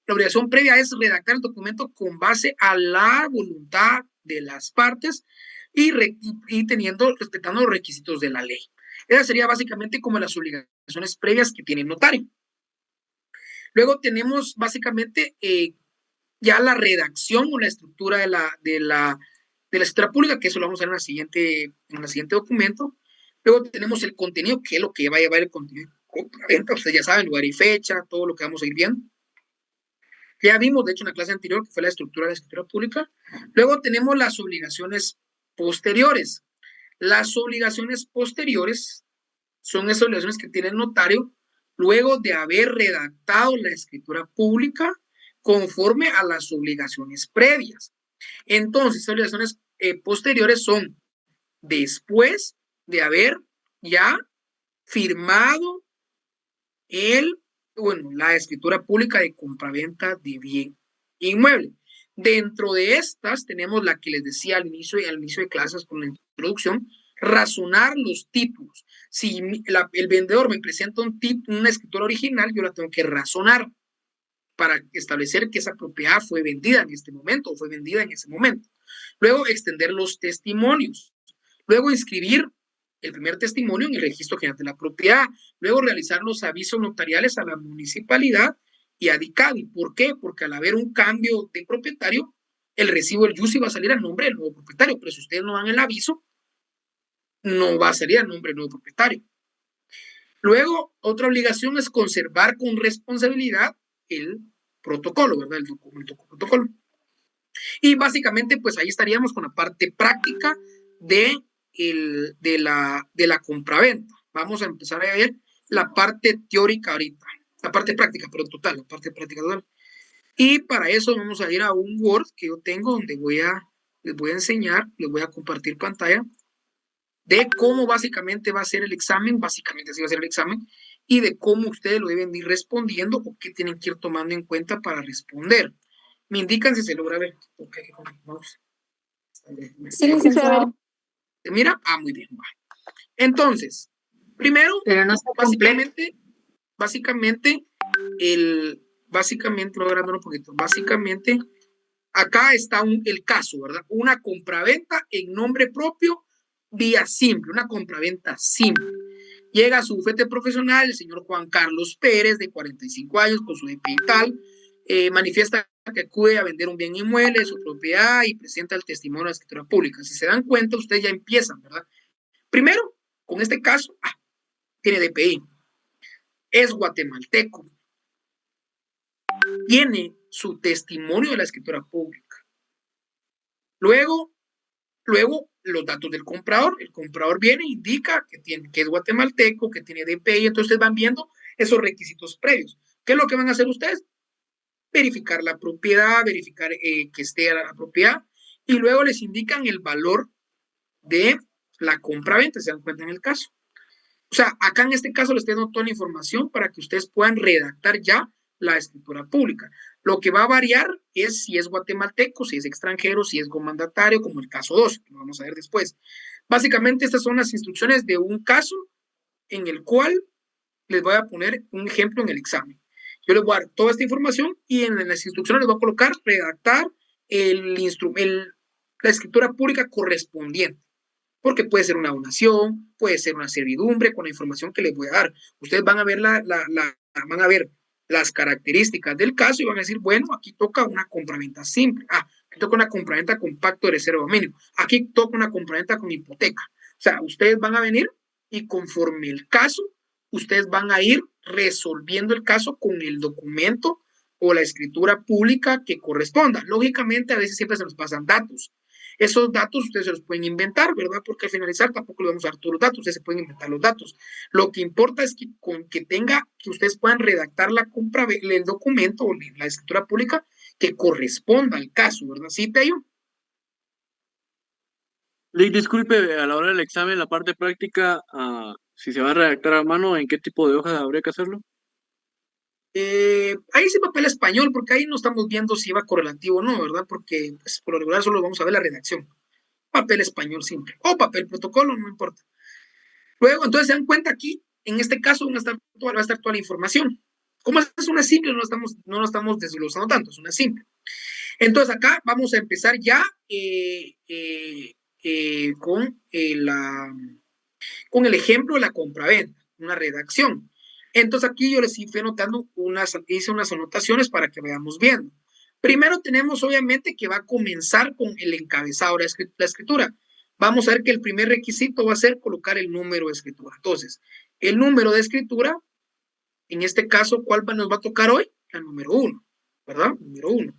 obligación previa es redactar el documento con base a la voluntad de las partes y respetando los requisitos de la ley. Esa sería básicamente como las obligaciones previas que tiene el notario. Luego tenemos básicamente ya la redacción o la estructura de la escritura pública, que eso lo vamos a ver en el siguiente documento. Luego tenemos el contenido, que es lo que va a llevar el contenido de compra-venta. Ustedes ya saben, lugar y fecha, todo lo que vamos a ir viendo. Ya vimos, de hecho, en la clase anterior, que fue la estructura de la escritura pública. Luego tenemos las obligaciones posteriores. Las obligaciones posteriores son esas obligaciones que tiene el notario luego de haber redactado la escritura pública conforme a las obligaciones previas. Entonces, las obligaciones posteriores son después de haber ya firmado la escritura pública de compraventa de bien inmueble. Dentro de estas tenemos la que les decía al inicio de clases con la introducción, razonar los títulos. Si el vendedor me presenta una escritura original, yo la tengo que razonar para establecer que esa propiedad fue vendida en este momento o fue vendida en ese momento. Luego, extender los testimonios. Luego, inscribir el primer testimonio en el registro general de la propiedad. Luego, realizar los avisos notariales a la municipalidad y a DICABI. ¿Por qué? Porque al haber un cambio de propietario, el recibo del YUSI va a salir al nombre del nuevo propietario, pero si ustedes no dan el aviso, no va a salir al nombre del nuevo propietario. Luego, otra obligación es conservar con responsabilidad el protocolo, ¿verdad? El documento con protocolo. Y básicamente, pues ahí estaríamos con la parte práctica de la compraventa. Vamos a empezar a ver la parte teórica ahorita, la parte práctica, pero total, la parte práctica total. Y para eso vamos a ir a un Word que yo tengo donde les voy a enseñar, les voy a compartir pantalla de cómo básicamente va a ser el examen, básicamente así va a ser el examen, y de cómo ustedes lo deben ir respondiendo o qué tienen que ir tomando en cuenta para responder. Me indican si se logra ver. Okay, vamos. Sí, licenciado. Mira, muy bien. Va. Entonces, primero, pero no básicamente, lo voy agrandando un poquito. Básicamente, acá está el caso, ¿verdad? Una compraventa en nombre propio vía simple, una compraventa simple. Llega a su bufete profesional el señor Juan Carlos Pérez, de 45 años, con su DPI tal, manifiesta que acude a vender un bien inmueble de su propiedad y presenta el testimonio de la escritura pública. Si se dan cuenta, ustedes ya empiezan, ¿verdad? Primero, con este caso, tiene DPI, es guatemalteco, tiene su testimonio de la escritura pública. Luego, los datos del comprador. El comprador viene e indica que es guatemalteco, que tiene DPI, entonces van viendo esos requisitos previos. ¿Qué es lo que van a hacer ustedes? Verificar la propiedad, verificar que esté a la propiedad, y luego les indican el valor de la compra-venta, se dan cuenta en el caso. O sea, acá en este caso les tengo toda la información para que ustedes puedan redactar ya la escritura pública. Lo que va a variar es si es guatemalteco, si es extranjero, si es comandatario, como el caso 2, que lo vamos a ver después. Básicamente, estas son las instrucciones de un caso en el cual les voy a poner un ejemplo en el examen. Yo les voy a dar toda esta información y en las instrucciones les voy a colocar, redactar la escritura pública correspondiente. Porque puede ser una donación, puede ser una servidumbre con la información que les voy a dar. Ustedes van a ver van a ver las características del caso y van a decir, bueno, aquí toca una compraventa simple. Aquí toca una compraventa con pacto de reserva mínimo. Aquí toca una compraventa con hipoteca. O sea, ustedes van a venir y conforme el caso, ustedes van a ir resolviendo el caso con el documento o la escritura pública que corresponda. Lógicamente, a veces siempre se nos pasan datos. Esos datos ustedes se los pueden inventar, ¿verdad? Porque al finalizar tampoco les vamos a dar todos los datos, ustedes se pueden inventar los datos. Lo que importa es que que ustedes puedan redactar el documento o la escritura pública que corresponda al caso, ¿verdad? ¿Sí, Tello? Disculpe, a la hora del examen, la parte práctica, si se va a redactar a mano, ¿en qué tipo de hoja habría que hacerlo? Ahí sí papel español, porque ahí no estamos viendo si va correlativo o no, ¿verdad? Porque pues, por lo regular solo vamos a ver la redacción. Papel español simple, o papel protocolo, no importa. Luego, entonces se dan cuenta aquí, en este caso va a estar toda la información. Como es una simple, no lo estamos desglosando tanto, es una simple. Entonces acá vamos a empezar ya con el ejemplo de la compraventa, una redacción. Entonces aquí yo les fui anotando hice unas anotaciones para que veamos viendo. Primero tenemos obviamente que va a comenzar con el encabezado de la escritura. Vamos a ver que el primer requisito va a ser colocar el número de escritura. Entonces, el número de escritura, en este caso, ¿cuál nos va a tocar hoy? El número 1, ¿verdad? Número 1.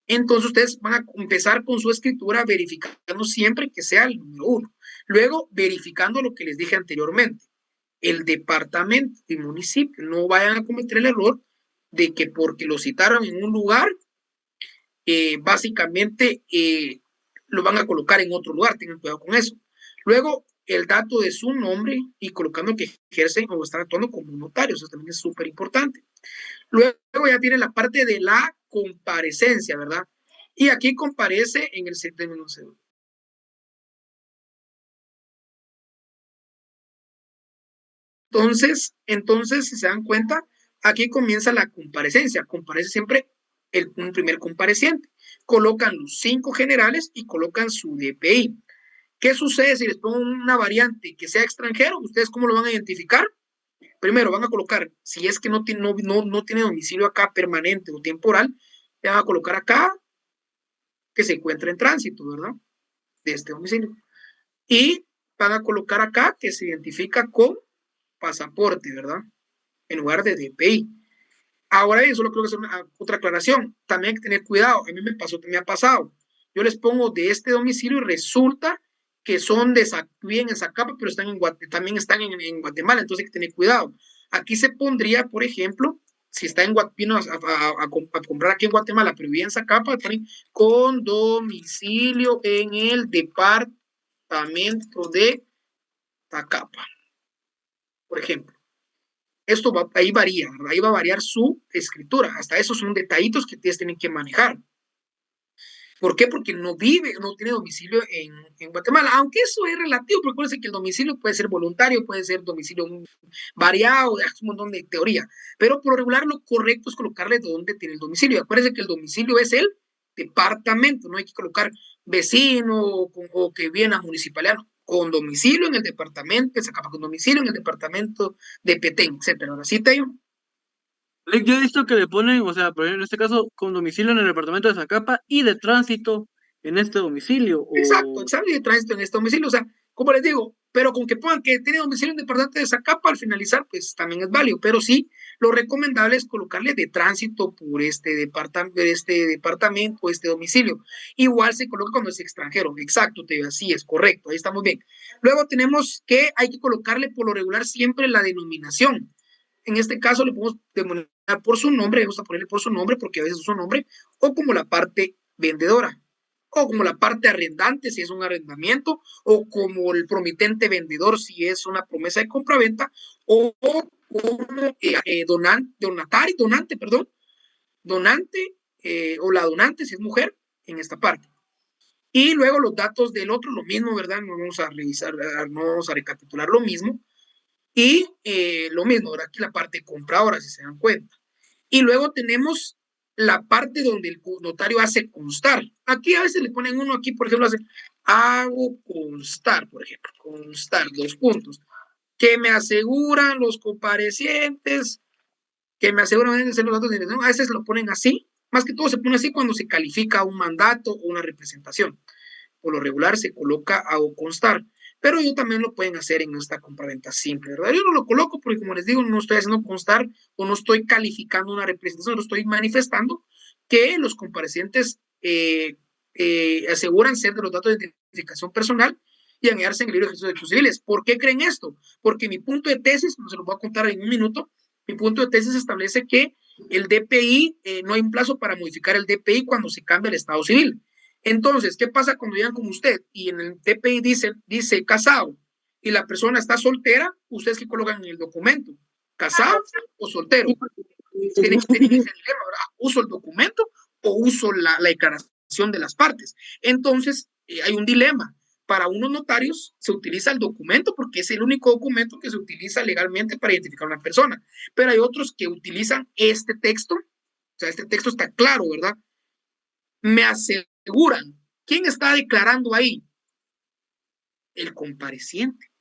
Entonces ustedes van a empezar con su escritura verificando siempre que sea el número 1. Luego, verificando lo que les dije anteriormente. El departamento y municipio. No vayan a cometer el error de que porque lo citaron en un lugar, básicamente lo van a colocar en otro lugar. Tengan cuidado con eso. Luego, el dato de su nombre y colocando que ejercen o están actuando como notarios, eso también es súper importante. Luego ya tiene la parte de la comparecencia, ¿verdad? Y aquí comparece en el término segundo. Entonces, si se dan cuenta, aquí comienza la comparecencia. Comparece siempre un primer compareciente. Colocan los 5 generales y colocan su DPI. ¿Qué sucede si les pongo una variante que sea extranjero? ¿Ustedes cómo lo van a identificar? Primero van a colocar, si es que no tiene domicilio acá permanente o temporal, le van a colocar acá que se encuentra en tránsito, ¿verdad? De este domicilio. Y van a colocar acá que se identifica con pasaporte, ¿verdad? En lugar de DPI. Ahora bien, solo creo que es otra aclaración. También hay que tener cuidado. A mí me ha pasado. Yo les pongo de este domicilio y resulta que son viven en Zacapa, pero también están en Guatemala, entonces hay que tener cuidado. Aquí se pondría, por ejemplo, si está en Guatemala, a comprar aquí en Guatemala, pero vive en Zacapa, con domicilio en el departamento de Zacapa, por ejemplo. Esto ahí varía, ¿verdad? Ahí va a variar su escritura. Hasta esos son detallitos que ustedes tienen que manejar. ¿Por qué? Porque no tiene domicilio en Guatemala, aunque eso es relativo, porque acuérdense que el domicilio puede ser voluntario, puede ser domicilio variado, es un montón de teoría, pero por lo regular lo correcto es colocarle de dónde tiene el domicilio. Acuérdense que el domicilio es el departamento, no hay que colocar vecino o que viene a municipalidad, con domicilio en el departamento, con domicilio en el departamento de Petén, etcétera. ¿Sí, Tayo? Yo he visto que le ponen, o sea, por ejemplo, en este caso, con domicilio en el departamento de Zacapa y de tránsito en este domicilio. Exacto, y de tránsito en este domicilio. O sea, como les digo, pero con que pongan que tiene domicilio en el departamento de Zacapa al finalizar, pues también es válido. Pero sí, lo recomendable es colocarle de tránsito por este departamento, este domicilio. Igual se coloca cuando es extranjero. Exacto, así es, correcto, ahí estamos bien. Luego tenemos que hay que colocarle por lo regular siempre la denominación. En este caso le podemos denominar por su nombre, vamos a ponerle por su nombre porque a veces es su nombre, o como la parte vendedora, o como la parte arrendante si es un arrendamiento, o como el promitente vendedor si es una promesa de compraventa, o como donante, o la donante si es mujer en esta parte. Y luego los datos del otro, lo mismo, ¿verdad? No vamos a revisar, no vamos a recapitular lo mismo. Y lo mismo, ¿verdad? Aquí la parte compradora, si se dan cuenta. Y luego tenemos la parte donde el notario hace constar. Aquí a veces le ponen uno aquí, por ejemplo, hago constar, por ejemplo, constar, 2 puntos. Que me aseguran los comparecientes, que me aseguran los datos de identidad. A veces lo ponen así, más que todo se pone así cuando se califica un mandato o una representación. Por lo regular se coloca hago constar. Pero ellos también lo pueden hacer en esta compraventa simple, ¿verdad? Yo no lo coloco porque, como les digo, no estoy haciendo constar o no estoy calificando una representación, lo estoy manifestando que los comparecientes aseguran ser de los datos de identificación personal y anegarse en el libro de ejercicio de derechos civiles. ¿Por qué creen esto? Porque mi punto de tesis, se lo voy a contar en un minuto, mi punto de tesis establece que el DPI, no hay un plazo para modificar el DPI cuando se cambia el estado civil. Entonces, ¿qué pasa cuando llegan con usted y en el DPI dice casado y la persona está soltera? ¿Ustedes qué colocan en el documento? ¿Casado o soltero? Tienen ese dilema, ¿verdad? ¿Uso el documento o uso la declaración de las partes? Entonces, hay un dilema. Para unos notarios se utiliza el documento porque es el único documento que se utiliza legalmente para identificar a una persona. Pero hay otros que utilizan este texto. O sea, este texto está claro, ¿verdad? Me aseguran. ¿Quién está declarando ahí? El compareciente.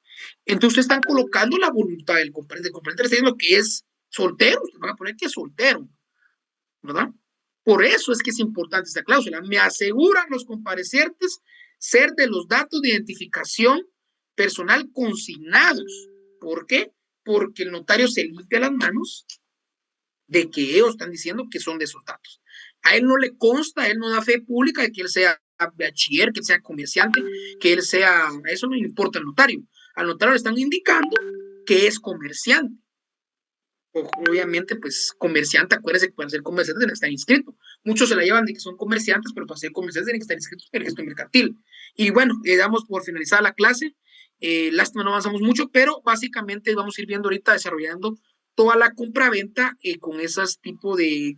Entonces están colocando la voluntad del compareciente. El compareciente está diciendo que es soltero. Ustedes van a poner que es soltero, ¿verdad? Por eso es que es importante esta cláusula. Me aseguran los comparecientes ser de los datos de identificación personal consignados. ¿Por qué? Porque el notario se limpia las manos de que ellos están diciendo que son de esos datos. A él no le consta, él no da fe pública de que él sea bachiller, que él sea comerciante, que él sea, eso no le importa al notario. Al notario le están indicando que es comerciante. Obviamente, pues, comerciante, acuérdense que para ser comerciante tienen que estar inscrito. Muchos se la llevan de que son comerciantes, pero para ser comerciantes tienen que estar inscritos en el registro mercantil. Y bueno, le damos por finalizada la clase. Lástima, no avanzamos mucho, pero básicamente vamos a ir viendo ahorita desarrollando toda la compraventa con ese tipo de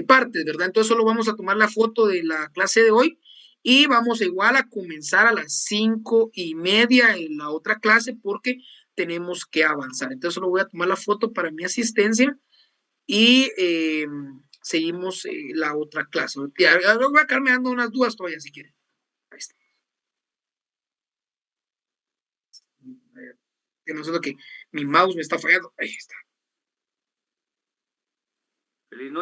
partes, ¿verdad? Entonces solo vamos a tomar la foto de la clase de hoy y vamos igual a comenzar a las 5:30 en la otra clase porque tenemos que avanzar. Entonces solo voy a tomar la foto para mi asistencia y seguimos la otra clase. Ahora voy a quedarme dando unas dudas todavía si quieren. Ahí está. Que no sé lo que mi mouse me está fallando. Ahí está. Feliz noche.